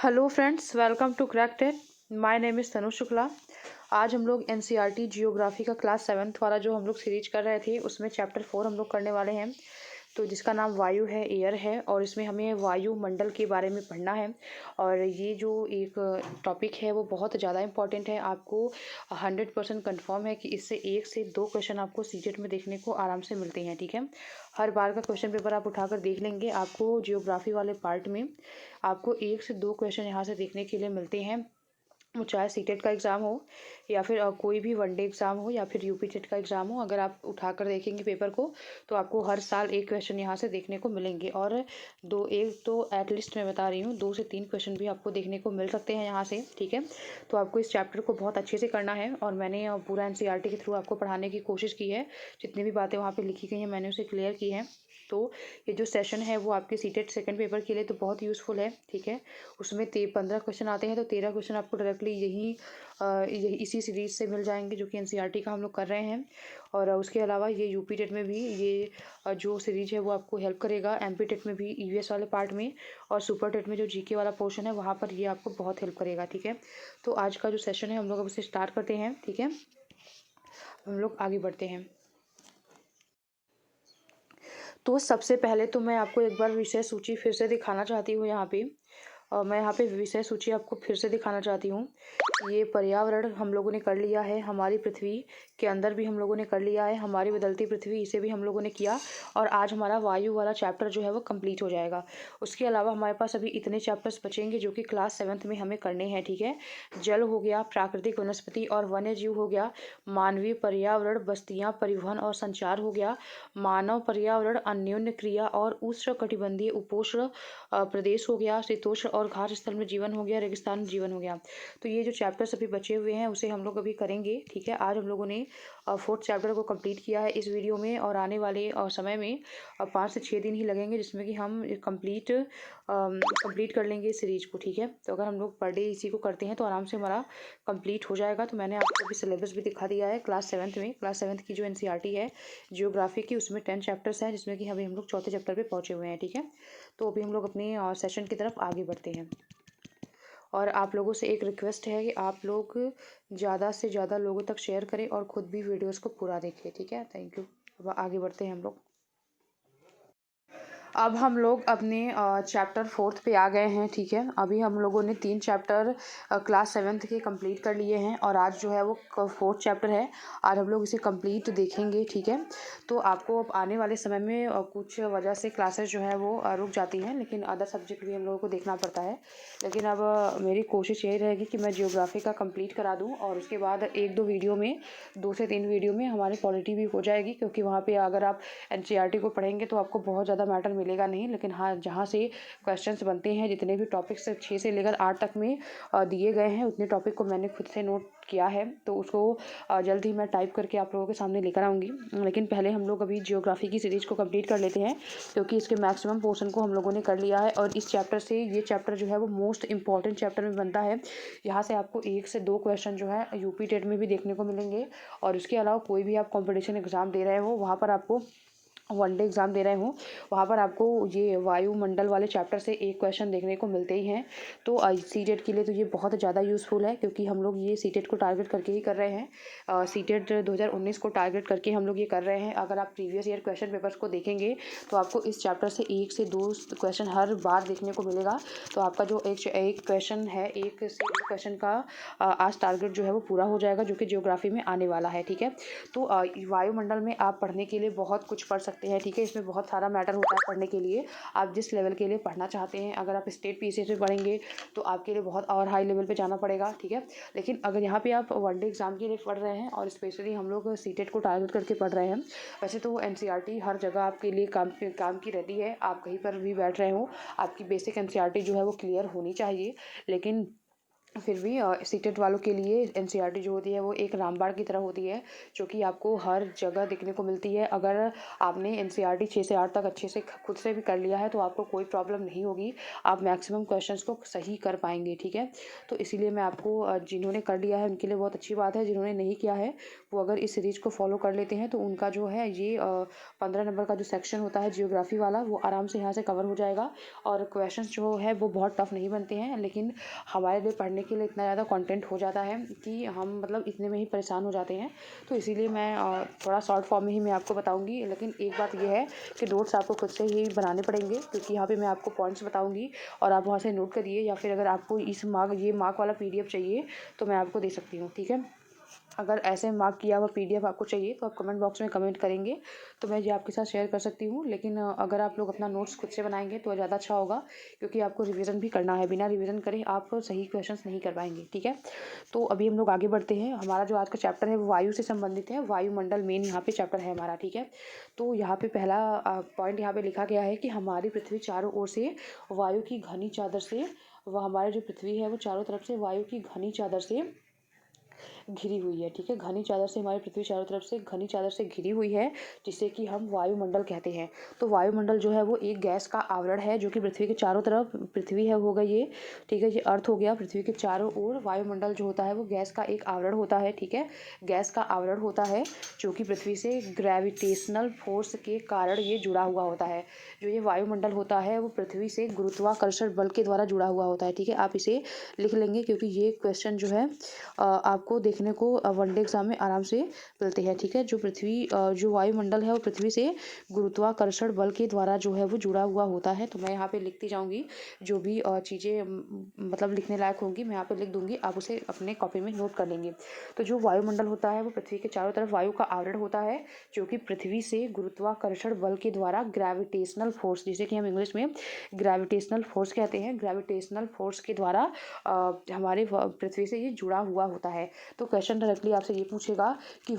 Hello friends, welcome to crack TET. My name is Tanu Shukla. आज हम लोग एनसीईआरटी जियोग्राफी का क्लास 7th वाला जो हम लोग सीरीज कर रहे थे उसमें चैप्टर 4 हम लोग करने वाले हैं। तो जिसका नाम वायु है, एयर है, और इसमें हमें वायुमंडल के बारे में पढ़ना है। और ये जो एक टॉपिक है वो बहुत ज़्यादा इंपॉर्टेंट है। आपको 100% कंफर्म है कि इससे 1 से 2 क्वेश्चन आपको सीटेट में देखने को आराम से मिलते हैं। ठीक है, हर बार का क्वेश्चन पेपर आप उठाकर देख लेंगे, आपको जियोग्राफी वाले पार्ट में आपको 1 से 2 क्वेश्चन यहाँ से देखने के लिए मिलते हैं। वो चाहे सीटेट का एग्ज़ाम हो या फिर कोई भी वनडे एग्ज़ाम हो या फिर यूपी टेट का एग्ज़ाम हो, अगर आप उठाकर देखेंगे पेपर को तो आपको हर साल 1 क्वेश्चन यहाँ से देखने को मिलेंगे। और एक तो एटलीस्ट मैं बता रही हूँ 2 से 3 क्वेश्चन भी आपको देखने को मिल सकते हैं यहाँ से। ठीक है, तो आपको इस चैप्टर को बहुत अच्छे से करना है और मैंने पूरा एनसीईआरटी के थ्रू आपको पढ़ाने की कोशिश की है। जितनी भी बातें वहाँ पर लिखी गई हैं मैंने उसे क्लियर की हैं। तो ये जो सेशन है वो आपके सीटेट सेकंड पेपर के लिए तो बहुत यूज़फुल है। ठीक है, उसमें 15 क्वेश्चन आते हैं तो 13 क्वेश्चन आपको डायरेक्टली यही इसी सीरीज से मिल जाएंगे जो कि एनसीईआरटी का हम लोग कर रहे हैं। और उसके अलावा ये यूपी टेट में भी ये जो सीरीज है वो आपको हेल्प करेगा, एमपी टेट में भी ईवीएस वाले पार्ट में, और सुपर टेट में जो जीके वाला पोर्शन है वहाँ पर ये आपको बहुत हेल्प करेगा। ठीक है, तो आज का जो सेशन है हम लोग अब उसे स्टार्ट करते हैं। ठीक है, हम लोग आगे बढ़ते हैं। तो सबसे पहले तो मैं आपको एक बार विषय सूची फिर से दिखाना चाहती हूँ यहाँ पे। और मैं यहाँ पे विषय सूची आपको फिर से दिखाना चाहती हूँ। ये पर्यावरण हम लोगों ने कर लिया है, हमारी पृथ्वी के अंदर भी हम लोगों ने कर लिया है, हमारी बदलती पृथ्वी इसे भी हम लोगों ने किया। और आज हमारा वायु वाला चैप्टर जो है वो कंप्लीट हो जाएगा। उसके अलावा हमारे पास अभी इतने चैप्टर्स बचेंगे जो कि क्लास 7th में हमें करने हैं। ठीक है, जल हो गया, प्राकृतिक वनस्पति और वन्य जीव हो गया, मानवीय पर्यावरण, बस्तियाँ, परिवहन और संचार हो गया, मानव पर्यावरण, अन्योन्य क्रिया और उष्णकटिबंधीय उपोष्ण प्रदेश हो गया, शीतोष्ण और घाट स्थल में जीवन हो गया, रेगिस्तान में जीवन हो गया। तो ये जो चैप्टर्स अभी बचे हुए हैं उसे हम लोग अभी करेंगे। ठीक है, आज हम लोगों ने 4th चैप्टर को कंप्लीट किया है इस वीडियो में, और आने वाले समय में 5 से 6 दिन ही लगेंगे जिसमें कि हम कंप्लीट कर लेंगे इस सीरीज को। ठीक है, तो अगर हम लोग पर डे इसी को करते हैं तो आराम से हमारा कंप्लीट हो जाएगा। तो मैंने आपको अभी सिलेबस भी दिखा दिया है क्लास 7th में। क्लास 7th की जो एनसीईआरटी है जियोग्राफी की उसमें 10 चैप्टर्स हैं जिसमें कि अभी हम लोग 4थे चैप्टर पे पहुंचे हुए हैं। ठीक है, तो अभी हम लोग अपने सेशन की तरफ आगे बढ़ते हैं। और आप लोगों से एक रिक्वेस्ट है कि आप लोग ज़्यादा से ज़्यादा लोगों तक शेयर करें और ख़ुद भी वीडियोस को पूरा देखें। ठीक है, थैंक यू। अब आगे बढ़ते हैं हम लोग। अब हम लोग अपने चैप्टर 4th पे आ गए हैं। ठीक है, अभी हम लोगों ने 3 चैप्टर क्लास 7th के कंप्लीट कर लिए हैं और आज जो है वो 4th चैप्टर है। आज हम लोग इसे कंप्लीट देखेंगे। ठीक है, तो आपको अब आने वाले समय में कुछ वजह से क्लासेस जो है वो रुक जाती हैं, लेकिन अदर सब्जेक्ट भी हम लोगों को देखना पड़ता है। लेकिन अब मेरी कोशिश यही रहेगी कि मैं जियोग्राफी का कंप्लीट करा दूँ और उसके बाद 1-2 वीडियो में, 2 से 3 वीडियो में हमारी पॉलिटी भी हो जाएगी, क्योंकि वहाँ पर अगर आप एनसीईआरटी को पढ़ेंगे तो आपको बहुत ज़्यादा मैटर मिलेगा नहीं। लेकिन हाँ, जहाँ से क्वेश्चंस बनते हैं, जितने भी टॉपिक्स 6 से लेकर 8 तक में दिए गए हैं उतने टॉपिक को मैंने खुद से नोट किया है, तो उसको जल्द ही मैं टाइप करके आप लोगों के सामने लेकर आऊँगी। लेकिन पहले हम लोग अभी जियोग्राफी की सीरीज़ को कंप्लीट कर लेते हैं, क्योंकि इसके मैक्सिमम पोर्शन को हम लोगों ने कर लिया है। और इस चैप्टर से ये चैप्टर जो है वो मोस्ट इंपॉर्टेंट चैप्टर में बनता है। यहाँ से आपको 1 से 2 क्वेश्चन जो है यूपी टेट में भी देखने को मिलेंगे, और उसके अलावा कोई भी आप कॉम्पिटिशन एग्ज़ाम दे रहे हो, वहाँ पर आपको वनडे एग्ज़ाम दे रहे हूँ, वहाँ पर आपको ये वायुमंडल वाले चैप्टर से 1 क्वेश्चन देखने को मिलते ही हैं। तो सीटेट के लिए तो ये बहुत ज़्यादा यूज़फुल है, क्योंकि हम लोग ये सीटेट को टारगेट करके ही कर रहे हैं। सीटेट 2019 को टारगेट करके हम लोग ये कर रहे हैं। अगर आप प्रीवियस ईयर क्वेश्चन पेपर्स को देखेंगे तो आपको इस चैप्टर से 1 से 2 क्वेश्चन हर बार देखने को मिलेगा। तो आपका जो एक क्वेश्चन है, 1 से 2 क्वेश्चन का आज टारगेट जो है वो पूरा हो जाएगा, जो कि जियोग्राफी में आने वाला है। ठीक है, तो वायुमंडल में आप पढ़ने के लिए बहुत कुछ पढ़ सकते हैं। ठीक है, इसमें बहुत सारा मैटर होता है पढ़ने के लिए, आप जिस लेवल के लिए पढ़ना चाहते हैं। अगर आप स्टेट पीसीएस में पढ़ेंगे तो आपके लिए बहुत और हाई लेवल पे जाना पड़ेगा। ठीक है, लेकिन अगर यहाँ पे आप वनडे एग्ज़ाम के लिए पढ़ रहे हैं और स्पेशली हम लोग सीटेट को टारगेट करके पढ़ रहे हैं, वैसे तो एनसीईआरटी हर जगह आपके लिए काम की रहती है। आप कहीं पर भी बैठ रहे हो, आपकी बेसिक एनसीईआरटी जो है वो क्लियर होनी चाहिए। लेकिन फिर भी सीटेट वालों के लिए एनसीईआरटी जो होती है वो एक रामबाण की तरह होती है, जो कि आपको हर जगह देखने को मिलती है। अगर आपने एनसीईआरटी 6 से 8 तक अच्छे से खुद से भी कर लिया है तो आपको कोई प्रॉब्लम नहीं होगी, आप मैक्सिमम क्वेश्चंस को सही कर पाएंगे, ठीक है। तो इसीलिए मैं आपको जिन्होंने कर लिया है उनके लिए बहुत अच्छी बात है, जिन्होंने नहीं किया है वो अगर इस सीरीज को फॉलो कर लेते हैं तो उनका जो है ये 15 नंबर का जो सेक्शन होता है जियोग्राफी वाला, वो आराम से यहाँ से कवर हो जाएगा। और क्वेश्चन जो है वो बहुत टफ नहीं बनते हैं, लेकिन हमारे लिए पढ़ने के लिए इतना ज़्यादा कंटेंट हो जाता है कि हम मतलब इतने में ही परेशान हो जाते हैं। तो इसीलिए मैं थोड़ा शॉर्ट फॉर्म में ही मैं आपको बताऊंगी। लेकिन एक बात यह है कि नोट्स आपको खुद से ही बनाने पड़ेंगे, क्योंकि यहाँ पे मैं आपको पॉइंट्स बताऊंगी और आप वहाँ से नोट करिए, या फिर अगर आपको ये मार्क वाला पीडीएफ चाहिए तो मैं आपको दे सकती हूँ, ठीक है। अगर ऐसे मार्क किया हुआ पीडीएफ आपको चाहिए तो आप कमेंट बॉक्स में कमेंट करेंगे तो मैं ये आपके साथ शेयर कर सकती हूँ। लेकिन अगर आप लोग अपना नोट्स खुद से बनाएंगे तो ज़्यादा अच्छा होगा, क्योंकि आपको रिवीजन भी करना है, बिना रिवीजन करे आप सही क्वेश्चंस नहीं कर पाएंगे, ठीक है। तो अभी हम लोग आगे बढ़ते हैं। हमारा जो आज का चैप्टर है वो वायु से संबंधित है, वायुमंडल मेन यहाँ पे चैप्टर है हमारा, ठीक है। तो यहाँ पे पहला पॉइंट यहाँ पे लिखा गया है कि हमारी पृथ्वी चारों ओर से वायु की घनी चादर से, वह हमारी जो पृथ्वी है वो चारों तरफ से वायु की घनी चादर से घिरी हुई है, ठीक है। घनी चादर से हमारी पृथ्वी चारों तरफ से घनी चादर से घिरी हुई है, जिसे कि हम वायुमंडल कहते हैं। तो वायुमंडल जो है वो एक गैस का आवरण है जो कि पृथ्वी के चारों तरफ, पृथ्वी है होगा ये, ठीक है, ये अर्थ हो गया। पृथ्वी के चारों ओर वायुमंडल जो होता है वो गैस का एक आवरण होता है, ठीक है। गैस का आवरण होता है जो कि पृथ्वी से ग्रेविटेशनल फोर्स के कारण ये जुड़ा हुआ होता है। जो ये वायुमंडल होता है वो पृथ्वी से गुरुत्वाकर्षण बल के द्वारा जुड़ा हुआ होता है, ठीक है। आप इसे लिख लेंगे, क्योंकि ये क्वेश्चन जो है आपको देखने को वनडे एग्जाम में आराम से मिलते हैं, ठीक है। जो वायुमंडल है वो पृथ्वी से गुरुत्वाकर्षण बल के द्वारा जो है वो जुड़ा हुआ होता है। तो मैं यहाँ पे लिखती जाऊँगी, जो भी चीज़ें मतलब लिखने लायक होंगी मैं यहाँ पे लिख दूँगी, आप उसे अपने कॉपी में नोट कर लेंगे। तो जो वायुमंडल होता है वो पृथ्वी के चारों तरफ वायु का आवरण होता है, जो कि पृथ्वी से गुरुत्वाकर्षण बल के द्वारा ग्रेविटेशनल फोर्स, जिसे कि हम इंग्लिश में ग्रेविटेशनल फोर्स कहते हैं, ग्रेविटेशनल फोर्स के द्वारा हमारे पृथ्वी से ये जुड़ा हुआ होता है। तो क्वेश्चन डायरेक्टली आपसे ये पूछेगा कि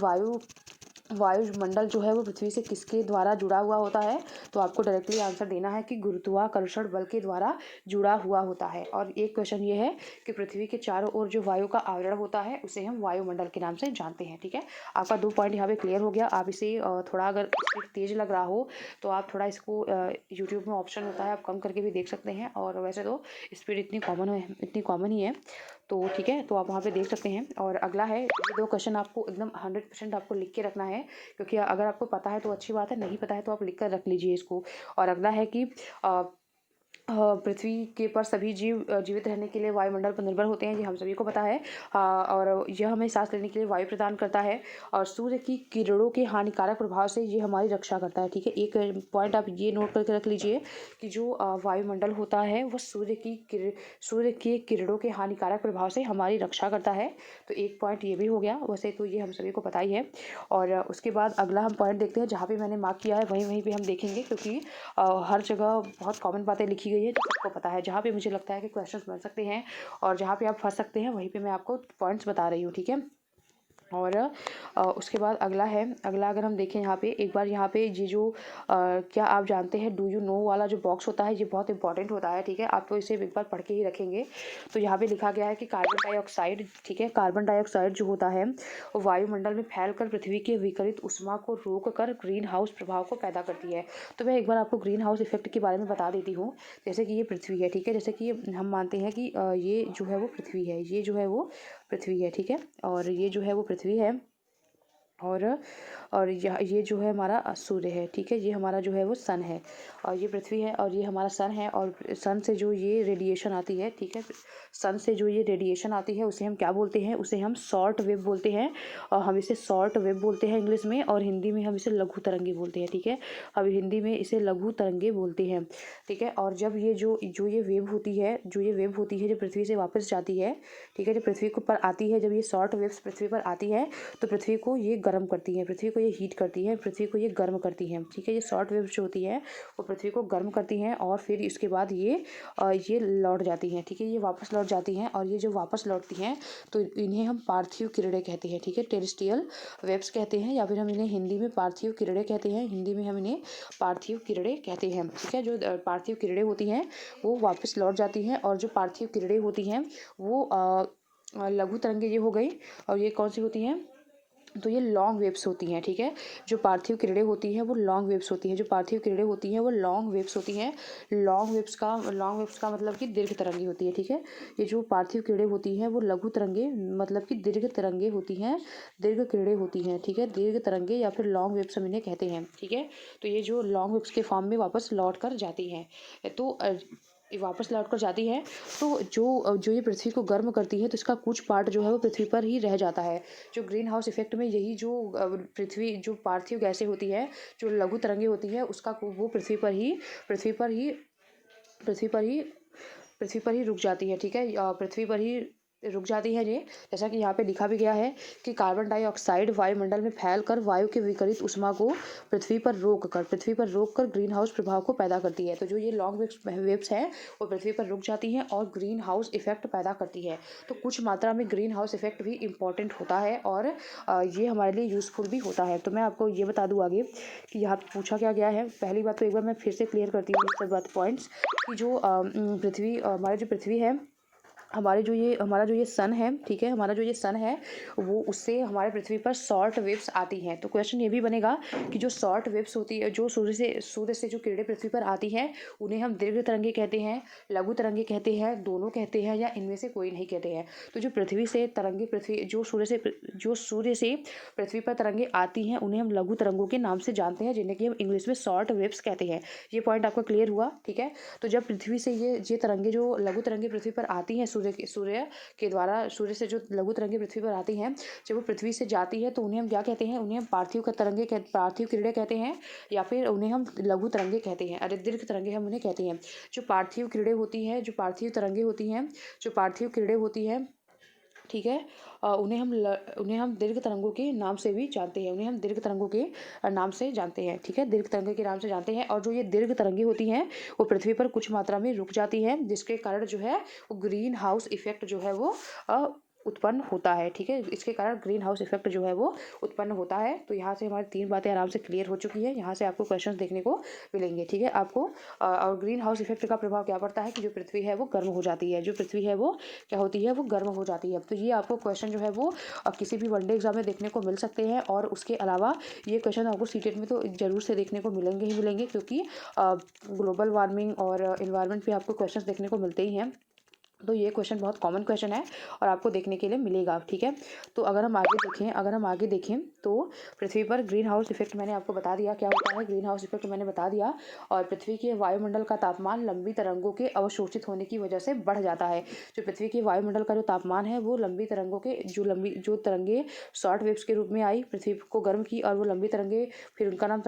वायुमंडल जो है वो पृथ्वी से किसके द्वारा जुड़ा हुआ होता है, तो आपको डायरेक्टली आंसर देना है कि गुरुत्वाकर्षण बल के द्वारा जुड़ा हुआ होता है। और एक क्वेश्चन ये है कि पृथ्वी के चारों ओर जो वायु का आवरण होता है उसे हम वायुमंडल के नाम से जानते हैं, ठीक है। आपका 2 पॉइंट यहाँ पे क्लियर हो गया। आप इसे थोड़ा अगर स्पीड तेज लग रहा हो तो आप थोड़ा इसको यूट्यूब में ऑप्शन होता है, आप कम करके भी देख सकते हैं, और वैसे तो स्पीड इतनी कॉमन ही है, तो ठीक है, तो आप वहाँ पे देख सकते हैं। और अगला है, ये 2 क्वेश्चन आपको एकदम 100% आपको लिख के रखना है, क्योंकि अगर आपको पता है तो अच्छी बात है, नहीं पता है तो आप लिख कर रख लीजिए इसको। और अगला है कि पृथ्वी के पर सभी जीवित रहने के लिए वायुमंडल पर निर्भर होते हैं, ये हम सभी को पता है। और यह हमें सांस लेने के लिए वायु प्रदान करता है, और सूर्य की किरणों के हानिकारक प्रभाव से ये हमारी रक्षा करता है, ठीक है। एक पॉइंट आप ये नोट करके रख लीजिए कि जो वायुमंडल होता है वो सूर्य के किरणों के हानिकारक प्रभाव से हमारी रक्षा करता है। तो एक पॉइंट ये भी हो गया, वैसे तो ये हम सभी को पता ही है। और उसके बाद अगला हम पॉइंट देखते हैं, जहाँ पे मैंने मार्क किया है वहीं पे हम देखेंगे, क्योंकि हर जगह बहुत कॉमन बातें लिखी गई है जो सबको पता है। जहाँ पे मुझे लगता है कि क्वेश्चंस बन सकते हैं और जहाँ पे आप फंस सकते हैं वहीं पे मैं आपको पॉइंट्स बता रही हूँ, ठीक है। और उसके बाद अगला अगर हम देखें यहाँ पे एक बार, यहाँ पे ये जो क्या आप जानते हैं डू यू नो वाला जो बॉक्स होता है ये बहुत इंपॉर्टेंट होता है, ठीक है। आप तो इसे एक बार पढ़ के ही रखेंगे। तो यहाँ पे लिखा गया है कि कार्बन डाइऑक्साइड, ठीक है, कार्बन डाइऑक्साइड जो होता है वो वायुमंडल में फैलकर पृथ्वी के विकिरित ऊष्मा को रोक कर ग्रीन हाउस प्रभाव को पैदा करती है। तो मैं एक बार आपको ग्रीन हाउस इफेक्ट के बारे में बता देती हूँ। जैसे कि ये पृथ्वी है, ठीक है, जैसे कि हम मानते हैं कि ये जो है वो पृथ्वी है, ये जो है वो पृथ्वी है, ठीक है, और ये जो है वो पृथ्वी है, और ये जो है हमारा सूर्य है, ठीक है, ये हमारा जो है वो सन है, और ये पृथ्वी है, और ये हमारा सन है। और सन से जो ये रेडिएशन आती है, ठीक है, सन से जो ये रेडिएशन आती है उसे हम क्या बोलते हैं, उसे हम शॉर्ट वेव बोलते हैं। और हम इसे शॉर्ट वेव बोलते हैं इंग्लिश में, और हिंदी में हम इसे लघु तरंगे बोलते हैं, ठीक है। अब हिंदी में इसे लघु तरंगे बोलते हैं, ठीक है। और जब ये जो ये वेव होती है, जो पृथ्वी से वापस जाती है, ठीक है, जब पृथ्वी के ऊपर आती है, जब ये शॉर्ट वेव्स पृथ्वी पर आती है तो पृथ्वी को ये गर्म करती है, पृथ्वी को ये हीट करती है, पृथ्वी को ये गर्म करती हैं, ठीक है। ये शॉर्ट वेव्स जो होती हैं वो पृथ्वी को गर्म करती हैं और फिर इसके बाद ये लौट जाती हैं, ठीक है। ये वापस लौट जाती हैं और ये जो वापस लौटती हैं तो इन्हें हम पार्थिव किरणें कहते हैं, ठीक है। टेरेस्ट्रियल वेव्स कहते हैं, या फिर हम इन्हें हिंदी में पार्थिव किरणें कहते हैं। हिंदी में हम इन्हें पार्थिव किरणें कहते हैं, ठीक है। जो पार्थिव किरणें होती हैं वो वापस लौट जाती हैं, और जो पार्थिव किरणें होती हैं वो लघु तरंगे ये हो गई, और ये कौन सी होती हैं, तो ये लॉन्ग वेव्स होती हैं, ठीक है। जो पार्थिव किरणें होती हैं वो लॉन्ग वेव्स होती हैं, जो पार्थिव किरणें होती हैं वो लॉन्ग वेव्स होती हैं। लॉन्ग वेव्स का मतलब कि दीर्घ तरंगे होती है, ठीक है। ये जो पार्थिव किरणें होती हैं वो लघु तरंगे मतलब कि दीर्घ तरंगे होती हैं, दीर्घ किरणें होती हैं, ठीक है। दीर्घ तरंगे या फिर लॉन्ग वेव्स हम इन्हें कहते हैं, ठीक है। तो ये जो लॉन्ग वेव्स के फॉर्म में वापस लौट कर जाती हैं, तो वापस लौट कर जाती है, तो जो ये पृथ्वी को गर्म करती है तो इसका कुछ पार्ट जो है वो पृथ्वी पर ही रह जाता है। जो ग्रीन हाउस इफेक्ट में यही जो पृथ्वी जो पार्थिव गैसें होती है, जो लघु तरंगे होती है, उसका वो पृथ्वी पर ही पृथ्वी पर ही पृथ्वी पर ही पृथ्वी पर ही रुक जाती है, ठीक है। पृथ्वी पर ही रुक जाती है ये, जैसा कि यहाँ पे लिखा भी गया है कि कार्बन डाइऑक्साइड वायुमंडल में फैलकर वायु के विपरीत ऊष्मा को पृथ्वी पर रोक कर ग्रीन हाउस प्रभाव को पैदा करती है। तो जो ये लॉन्ग वेव्स हैं वो पृथ्वी पर रुक जाती हैं और ग्रीन हाउस इफेक्ट पैदा करती है। तो कुछ मात्रा में ग्रीन हाउस इफेक्ट भी इम्पॉर्टेंट होता है और ये हमारे लिए यूज़फुल भी होता है। तो मैं आपको ये बता दूँ आगे कि यहाँ पे पूछा क्या गया है। पहली बात तो एक बार मैं फिर से क्लियर करती हूँ सब बात पॉइंट्स कि जो हमारी जो पृथ्वी है, हमारा जो ये सन है, ठीक है, हमारा जो ये सन है वो उससे हमारे पृथ्वी पर शॉर्ट वेव्स आती हैं। तो क्वेश्चन ये भी बनेगा कि जो शॉर्ट वेव्स होती है, जो सूर्य से जो किरणें पृथ्वी पर आती हैं उन्हें हम दीर्घ तरंगे कहते हैं, लघु तरंगे कहते हैं, दोनों कहते हैं, या इनमें से कोई नहीं कहते हैं। तो जो पृथ्वी से तरंगे जो सूर्य से पृथ्वी पर तरंगे आती हैं उन्हें हम लघु तरंगों के नाम से जानते हैं, जिन्हें कि हम इंग्लिश में शॉर्ट वेव्स कहते हैं। ये पॉइंट आपका क्लियर हुआ, ठीक है। तो जब पृथ्वी से ये तरंगे जो लघु तरंगे पृथ्वी पर आती हैं सूर्य से जो लघु तरंगे पृथ्वी पर आती हैं, जब वो पृथ्वी से जाती है तो उन्हें हम क्या कहते हैं, उन्हें हम पार्थिव किरणें कहते हैं, या फिर उन्हें हम लघु तरंगे कहते हैं, अरे दीर्घ तरंगे हम उन्हें कहते हैं। जो पार्थिव किरणें होती हैं, जो पार्थिव तरंगे होती हैं, जो पार्थिव किरणें होती हैं, ठीक है, उन्हें हम दीर्घ तरंगों के नाम से भी जानते हैं, उन्हें हम दीर्घ तरंगों के नाम से जानते हैं, ठीक है, दीर्घ तरंगे के नाम से जानते हैं। और जो ये दीर्घ तरंगे होती हैं वो पृथ्वी पर कुछ मात्रा में रुक जाती हैं, जिसके कारण जो है वो ग्रीन हाउस इफेक्ट जो है वो उत्पन्न होता है, ठीक है। इसके कारण ग्रीन हाउस इफेक्ट जो है वो उत्पन्न होता है। तो यहाँ से हमारी 3 बातें आराम से क्लियर हो चुकी है। यहाँ से आपको क्वेश्चंस देखने को मिलेंगे, ठीक है। आपको और ग्रीन हाउस इफेक्ट का प्रभाव क्या पड़ता है कि जो पृथ्वी है वो गर्म हो जाती है, जो पृथ्वी है वो क्या होती है, वो गर्म हो जाती है। तो ये आपको क्वेश्चन जो है वो किसी भी वनडे एग्जाम में देखने को मिल सकते हैं, और उसके अलावा ये क्वेश्चन आपको सीटेट में तो जरूर से देखने को मिलेंगे ही मिलेंगे, क्योंकि ग्लोबल वार्मिंग और इन्वायरमेंट पे आपको क्वेश्चन देखने को मिलते ही हैं। तो ये क्वेश्चन बहुत कॉमन क्वेश्चन है और आपको देखने के लिए मिलेगा, ठीक है। तो अगर हम आगे देखें तो पृथ्वी पर ग्रीन हाउस इफेक्ट मैंने आपको बता दिया क्या होता है, ग्रीन हाउस इफेक्ट मैंने बता दिया। और पृथ्वी के वायुमंडल का तापमान लंबी तरंगों के अवशोषित होने की वजह से बढ़ जाता है। जो पृथ्वी के वायुमंडल का जो तापमान है वो लंबी तरंगों के जो तरंगे शॉर्ट वेव्स के रूप में आई, पृथ्वी को गर्म की, और वो लंबी तरंगे फिर उनका नाम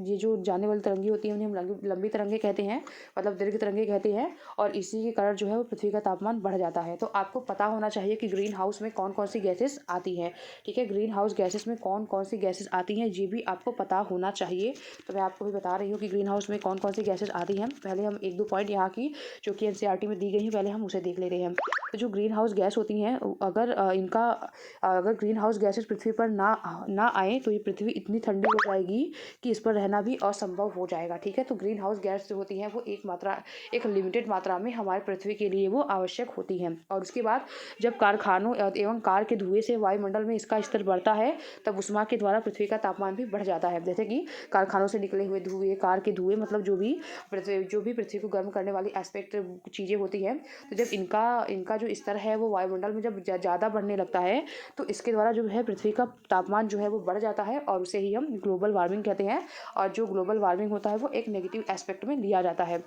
ये जो जाने वाली तरंगी होती है उन्हें हम लंबी तरंगे कहते हैं, मतलब दीर्घ तरंगे कहते हैं। और इसी के कारण जो है वो पृथ्वी का तापमान बढ़ जाता है। तो आपको पता होना चाहिए कि ग्रीन हाउस में कौन कौन सी गैसेस आती हैं, ठीक है। ग्रीन हाउस गैसेस में कौन कौन सी गैसेस आती हैं ये भी आपको पता होना चाहिए। तो मैं आपको भी बता रही हूँ कि ग्रीन हाउस में कौन कौन सी गैसेस आती हैं। पहले हम 1-2 पॉइंट यहाँ की जो कि एनसीईआरटी में दी गई हैं, पहले हम उसे देख लेते हैं। तो जो ग्रीन हाउस गैस होती हैं, अगर ग्रीन हाउस गैसेस पृथ्वी पर ना आए तो ये पृथ्वी इतनी ठंडी हो जाएगी कि इस पर रहना भी असंभव हो जाएगा, ठीक है। तो ग्रीन हाउस गैस जो होती हैं वो एक लिमिटेड मात्रा में हमारे पृथ्वी के लिए वो आवश्यक होती हैं। और उसके बाद जब कारखानों एवं कार के धुएं से वायुमंडल में इसका स्तर बढ़ता है तब उष्मा के द्वारा पृथ्वी का तापमान भी बढ़ जाता है। जैसे कि कारखानों से निकले हुए धुएं, कार के धुएं, मतलब जो भी पृथ्वी को गर्म करने वाली एस्पेक्ट चीज़ें होती हैं, तो जब इनका जो स्तर है वो वायुमंडल में जब ज़्यादा बढ़ने लगता है तो इसके द्वारा जो है पृथ्वी का तापमान जो है वो बढ़ जाता है, और उसे ही हम ग्लोबल वार्मिंग कहते हैं। और जो ग्लोबल वार्मिंग होता है वो एक नेगेटिव एस्पेक्ट में लिया जाता है।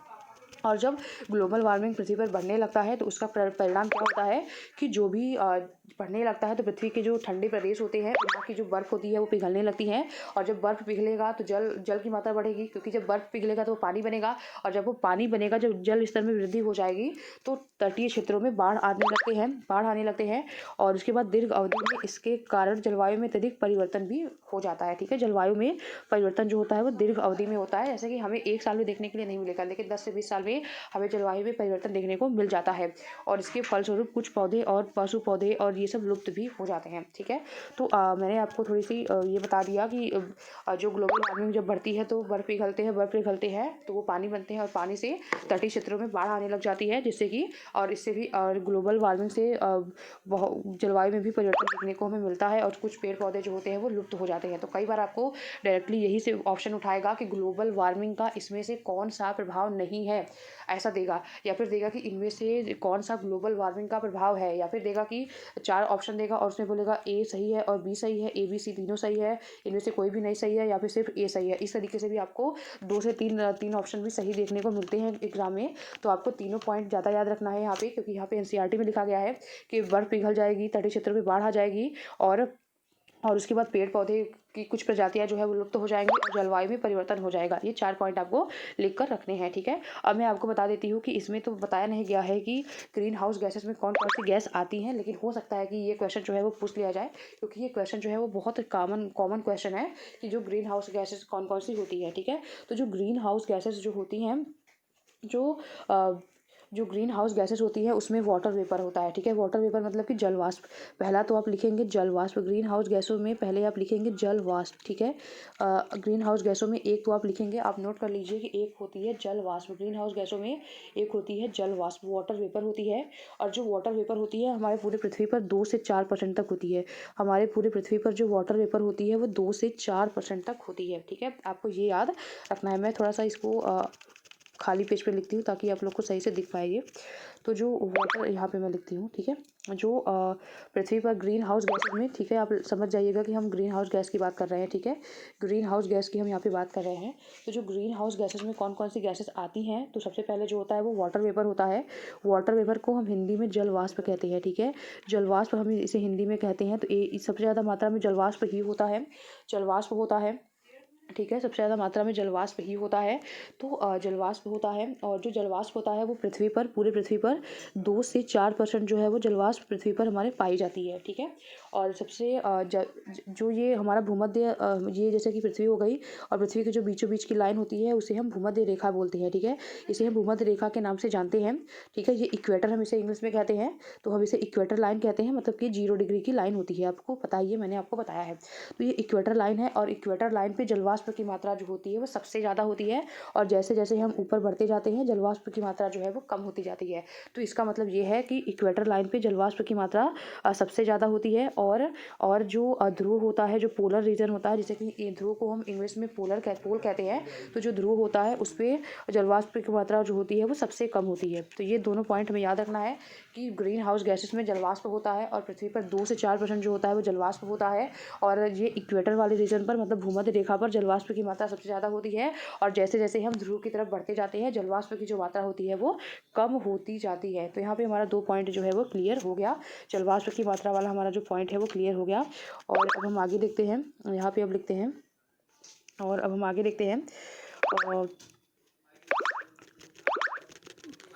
और जब ग्लोबल वार्मिंग पृथ्वी पर बढ़ने लगता है तो उसका परिणाम क्या होता है कि जो भी बढ़ने लगता है तो पृथ्वी के जो ठंडे प्रदेश होते हैं वहाँ की जो बर्फ़ होती है वो पिघलने लगती है, और जब बर्फ़ पिघलेगा तो जल जल की मात्रा बढ़ेगी, क्योंकि जब बर्फ़ पिघलेगा तो वो पानी बनेगा, और जब वो पानी बनेगा, जब जल स्तर में वृद्धि हो जाएगी तो तटीय क्षेत्रों में बाढ़ आने लगते हैं। और उसके बाद दीर्घ अवधि में इसके कारण जलवायु में अत्यधिक परिवर्तन भी हो जाता है। ठीक है, जलवायु में परिवर्तन जो होता है वो दीर्घ अवधि में होता है, जैसे कि हमें एक साल में देखने के लिए नहीं मिलेगा, लेकिन 10 से 20 साल में हमें जलवायु में परिवर्तन देखने को मिल जाता है। और इसके फलस्वरूप कुछ पौधे और पशु पौधे और ये सब लुप्त भी हो जाते हैं। ठीक है, तो मैंने आपको थोड़ी सी ये बता दिया कि जो ग्लोबल वार्मिंग जब बढ़ती है तो बर्फ़ पिघलते हैं तो वो पानी बनते हैं, और पानी से तटीय क्षेत्रों में बाढ़ आने लग जाती है, जिससे कि और इससे भी ग्लोबल वार्मिंग से जलवायु में भी परिवर्तन देखने को हमें मिलता है, और कुछ पेड़ पौधे जो होते हैं वो लुप्त हो जाते हैं। तो कई बार आपको डायरेक्टली यही से ऑप्शन उठाएगा कि ग्लोबल वार्मिंग का इसमें से कौन सा प्रभाव नहीं है, ऐसा देगा, या फिर देगा कि इनमें से कौन सा ग्लोबल वार्मिंग का प्रभाव है, या फिर देगा कि 4 ऑप्शन देगा और उसमें बोलेगा ए सही है और बी सही है, ए बी सी तीनों सही है, इनमें से कोई भी नहीं सही है, या फिर सिर्फ ए सही है। इस तरीके से भी आपको 2 से 3 ऑप्शन भी सही देखने को मिलते हैं एग्जाम में। तो आपको तीनों पॉइंट ज़्यादा याद रखना है यहाँ पे, क्योंकि यहाँ पे एनसीईआरटी में लिखा गया है कि बर्फ़ पिघल जाएगी, तटीय क्षेत्रों में बाढ़ आ जाएगी, और उसके बाद पेड़ पौधे की कुछ प्रजातियां जो है वो लुप्त हो जाएंगी, और जलवायु में परिवर्तन हो जाएगा। ये 4 पॉइंट आपको लिख कर रखने हैं। ठीक है, अब मैं आपको बता देती हूँ कि इसमें तो बताया नहीं गया है कि ग्रीन हाउस गैसेस में कौन कौन सी गैस आती हैं, लेकिन हो सकता है कि ये क्वेश्चन जो है वो पूछ लिया जाए, क्योंकि ये क्वेश्चन जो है वो बहुत कॉमन क्वेश्चन है कि जो ग्रीन हाउस गैसेस कौन कौन सी होती है। ठीक है, तो जो ग्रीन हाउस गैसेस जो होती हैं, जो जो ग्रीन हाउस गैसेस होती है उसमें वाटर वेपर होता है। ठीक है, वाटर वेपर मतलब कि जल वाष्प। पहला तो आप लिखेंगे जल वाष्प, ग्रीन हाउस गैसों में पहले आप लिखेंगे जल वाष्प। ठीक है, ग्रीन हाउस गैसों में एक तो आप लिखेंगे, आप नोट कर लीजिए कि एक होती है जल वाष्प, ग्रीन हाउस गैसों में एक होती है जल वाष्प, वाटर वेपर होती है। और जो वाटर वेपर होती है हमारे पूरे पृथ्वी पर 2 से 4% तक होती है। हमारे पूरे पृथ्वी पर जो वाटर वेपर होती है वो 2 से 4% तक होती है। ठीक है, आपको ये याद रखना है। मैं थोड़ा सा इसको खाली पेज पे लिखती हूँ ताकि आप लोग को सही से दिख पाए ये। तो जो वाटर यहाँ पे मैं लिखती हूँ, ठीक है, जो पृथ्वी पर ग्रीन हाउस गैसेस में, ठीक है, आप समझ जाइएगा कि हम ग्रीन हाउस गैस की बात कर रहे हैं। ठीक है, ग्रीन हाउस गैस की हम यहाँ पे बात कर रहे हैं। तो जो ग्रीन हाउस गैसेस में कौन कौन सी गैसेस आती हैं, तो सबसे पहले जो होता है वो वाटर वेपर होता है। वाटर वेपर को हम हिंदी में जल वाष्प कहते हैं। ठीक है, जल वाष्प हम इसे हिंदी में कहते हैं। तो सबसे ज़्यादा मात्रा में जल वाष्प ही होता है, जल वाष्प होता है। ठीक है, सबसे ज़्यादा मात्रा में जलवाष्प ही होता है। तो जलवाष्प होता है, और जो जलवाष्प होता है वो पृथ्वी पर, पूरे पृथ्वी पर 2 से 4% जो है वो जलवाष्प पृथ्वी पर हमारे पाई जाती है। ठीक है, और सबसे जो ये हमारा भूमध्य, ये जैसे कि पृथ्वी हो गई, और पृथ्वी के जो बीचों बीच की लाइन होती है उसे हम भूमध्य रेखा बोलते हैं। ठीक है, इसे हम भूमध्य रेखा के नाम से जानते हैं। ठीक है, ये इक्वेटर हम इसे इंग्लिश में कहते हैं, तो हम इसे इक्वेटर लाइन कहते हैं, मतलब कि 0 डिग्री की लाइन होती है। आपको पता ही है, मैंने आपको बताया है। तो ये इक्वेटर लाइन है, और इक्वेटर लाइन पे जलवाष्प की मात्रा जो होती है वो सबसे ज़्यादा होती है, और जैसे जैसे हम ऊपर बढ़ते जाते हैं जलवाष्प की मात्रा जो है वो कम होती जाती है। तो इसका मतलब ये है कि इक्वेटर लाइन पे जलवाष्प की मात्रा सबसे ज़्यादा होती है। और जो ध्रुव होता है, जो पोलर रीजन होता है, जैसे कि ये ध्रुव को हम इंग्लिश में पोल कहते हैं, तो जो ध्रुव होता है उस पर जलवाष्प की मात्रा जो होती है वो सबसे कम होती है। तो ये दोनों पॉइंट हमें याद रखना है कि ग्रीन हाउस गैसेस में जलवाष्प होता है, और पृथ्वी पर 2 से 4% जो होता है वो जलवाष्प होता है, और ये इक्वेटर वाले रीजन पर, मतलब भूमध्य रेखा पर जलवाष्प की मात्रा सबसे ज़्यादा होती है, और जैसे जैसे हम ध्रुव की तरफ बढ़ते जाते हैं जलवाष्प की जो मात्रा होती है वो कम होती जाती है। तो यहाँ पे हमारा 2 पॉइंट जो है वो क्लियर हो गया, जलवाष्प की मात्रा वाला हमारा जो पॉइंट है वो क्लियर हो गया। और अब हम आगे देखते हैं, यहाँ पे अब लिखते हैं, और अब हम आगे देखते हैं।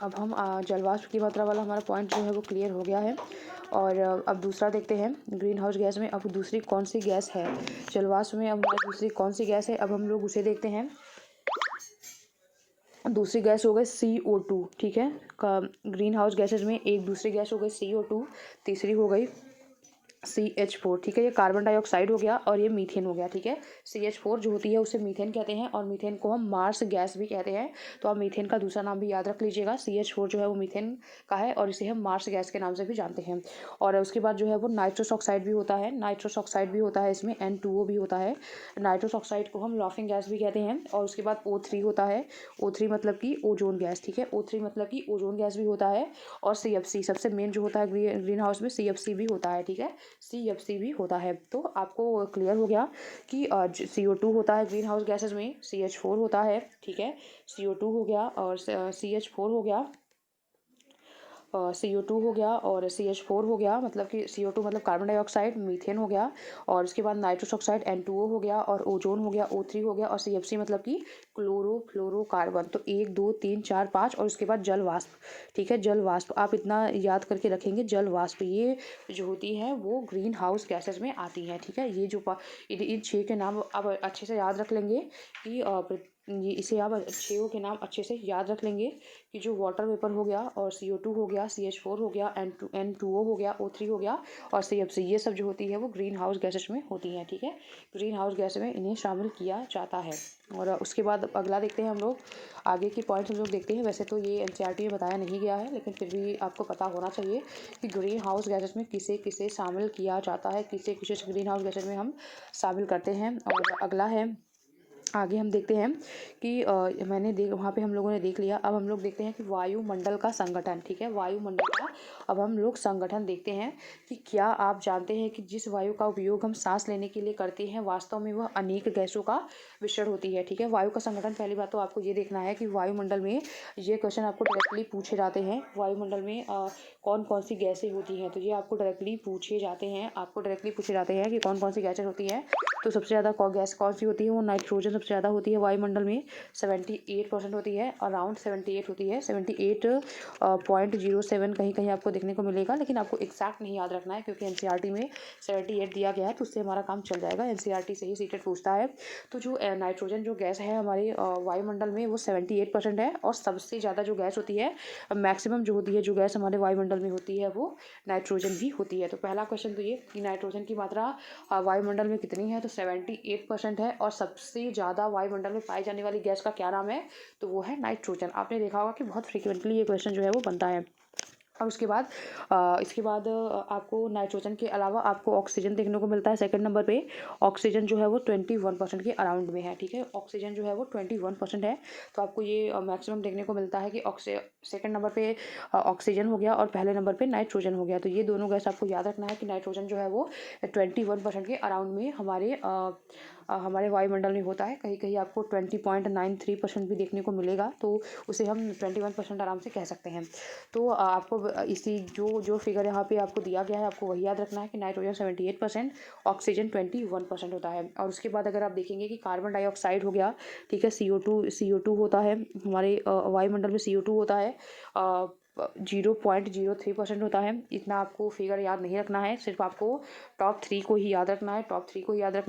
अब हम जलवाष्प की मात्रा वाला हमारा पॉइंट जो है वो क्लियर हो गया है। और अब दूसरा देखते हैं, ग्रीन हाउस गैस में अब दूसरी कौन सी गैस है, जलवाष्प में अब हमारी दूसरी कौन सी गैस है, अब हम लोग उसे देखते हैं। दूसरी गैस हो गई CO2। ठीक है, ग्रीन हाउस गैसेज में एक दूसरी गैस हो गई CO2, तीसरी हो गई CH4। ठीक है, ये कार्बन डाइऑक्साइड हो गया, और ये मीथेन हो गया। ठीक है, CH4 जो होती है उसे मीथेन कहते हैं, और मीथेन को हम मार्स गैस भी कहते हैं। तो आप मीथेन का दूसरा नाम भी याद रख लीजिएगा, CH4 जो है वो मीथेन का है, और इसे हम मार्स गैस के नाम से भी जानते हैं। और उसके बाद जो है वो नाइट्रस ऑक्साइड भी होता है, नाइट्रस ऑक्साइड भी होता है, इसमें N2O भी होता है। नाइट्रस ऑक्साइड को हम लाफिंग गैस भी कहते हैं। और उसके बाद O3 होता है, O3 मतलब कि ओजोन गैस। ठीक है, O3 मतलब कि ओजोन गैस भी होता है। और CFC सबसे मेन जो होता है ग्रीन हाउस में, CFC भी होता है। ठीक है, CFC भी होता है। तो आपको क्लियर हो गया कि CO2 होता है ग्रीन हाउस गैसेस में, CH4 होता है। ठीक है, CO2 हो गया और CH4 हो गया, CO2 हो गया और CH4 हो गया, मतलब कि CO2 मतलब कार्बन डाइऑक्साइड, मीथेन हो गया और उसके बाद नाइट्रस ऑक्साइड N2O हो गया और ओजोन हो गया O3 हो गया और CFC मतलब कि क्लोरोफ्लोरोकार्बन। तो 1 2 3 4 5 और उसके बाद जल वाष्प। ठीक है, जल वाष्प आप इतना याद करके रखेंगे। जल वाष्प ये जो होती है वो ग्रीन हाउस गैसेज में आती है। ठीक है, ये जो इन 6 के नाम आप अच्छे से याद रख लेंगे कि ये इसे आप 6 के नाम अच्छे से याद रख लेंगे कि जो वाटर वेपर हो गया और CO2 हो गया, CH4 हो गया, N2O हो गया, O3 हो गया और CFC, ये सब जो होती है वो ग्रीन हाउस गैसेस में होती हैं। ठीक है, ग्रीन हाउस गैस में इन्हें शामिल किया जाता है। और उसके बाद अगला देखते हैं हम लोग, आगे की पॉइंट्स हम लोग देखते हैं। वैसे तो ये NCERT में बताया नहीं गया है, लेकिन फिर भी आपको पता होना चाहिए कि ग्रीन हाउस गैसेस में किसे किसे शामिल किया जाता है, किसे किसे ग्रीन हाउस गैसेस में हम शामिल करते हैं। और अगला है, आगे हम देखते हैं कि वहाँ पे हम लोगों ने देख लिया। अब हम लोग देखते हैं कि वायुमंडल का संगठन। ठीक है, वायुमंडल का अब हम लोग संगठन देखते हैं कि क्या आप जानते हैं कि जिस वायु का उपयोग हम सांस लेने के लिए करते हैं वास्तव में वह अनेक गैसों का मिश्रण होती है। ठीक है, वायु का संगठन, पहली बात तो आपको ये देखना है कि वायुमंडल में, ये क्वेश्चन आपको डायरेक्टली पूछे जाते हैं, वायुमंडल में कौन कौन सी गैसें होती हैं। तो ये आपको डायरेक्टली पूछे जाते हैं, कि कौन कौन सी गैसें होती हैं। तो सबसे ज़्यादा गैस कौन सी होती है, वो नाइट्रोजन सबसे ज़्यादा होती है वायुमंडल में, 78% होती है, अराउंड 78 होती है, 78.07 कहीं कहीं आपको देखने को मिलेगा, लेकिन आपको एग्जैक्ट नहीं याद रखना है क्योंकि NCERT में 78 दिया गया है, तो उससे हमारा काम चल जाएगा। NCERT से ही सीटेट पूछता है। तो जो नाइट्रोजन जो गैस है हमारे वायुमंडल में वो 78% है, और सबसे ज़्यादा जो गैस होती है, मैक्सिमम जो होती है जो गैस हमारे वायुमंडल में होती है वो नाइट्रोजन भी होती है। तो पहला क्वेश्चन तो ये कि नाइट्रोजन की मात्रा वायुमंडल में कितनी है, तो 78% है। और सबसे ज़्यादा वायुमंडल में पाई जाने वाली गैस का क्या नाम है, तो वो है नाइट्रोजन। आपने देखा होगा कि बहुत फ्रिक्वेंटली ये क्वेश्चन जो है वो बनता है। और इसके बाद आपको नाइट्रोजन के अलावा आपको ऑक्सीजन देखने को मिलता है सेकंड नंबर पे। ऑक्सीजन जो है वो 21% के अराउंड में है। ठीक है, ऑक्सीजन जो है वो 21% है। तो आपको ये मैक्सिमम देखने को मिलता है कि सेकंड नंबर पे ऑक्सीजन हो गया और पहले नंबर पे नाइट्रोजन हो गया। तो ये दोनों गैस आपको याद रखना है कि नाइट्रोजन जो है वो 21% के अराउंड में हमारे वायुमंडल में होता है। कहीं कहीं आपको 20.93% भी देखने को मिलेगा, तो उसे हम 21% आराम से कह सकते हैं। तो आपको इसी जो फिगर यहाँ पे आपको दिया गया है, आपको वही याद रखना है कि नाइट्रोजन 78%, ऑक्सीजन 21% होता है। और उसके बाद अगर आप देखेंगे कि कार्बन डाइऑक्साइड हो गया, ठीक है, CO2 होता है हमारे वायुमंडल में, CO2 होता है 0.03% होता है। इतना आपको फिगर याद नहीं रखना है, सिर्फ आपको टॉप 3 को ही याद रखना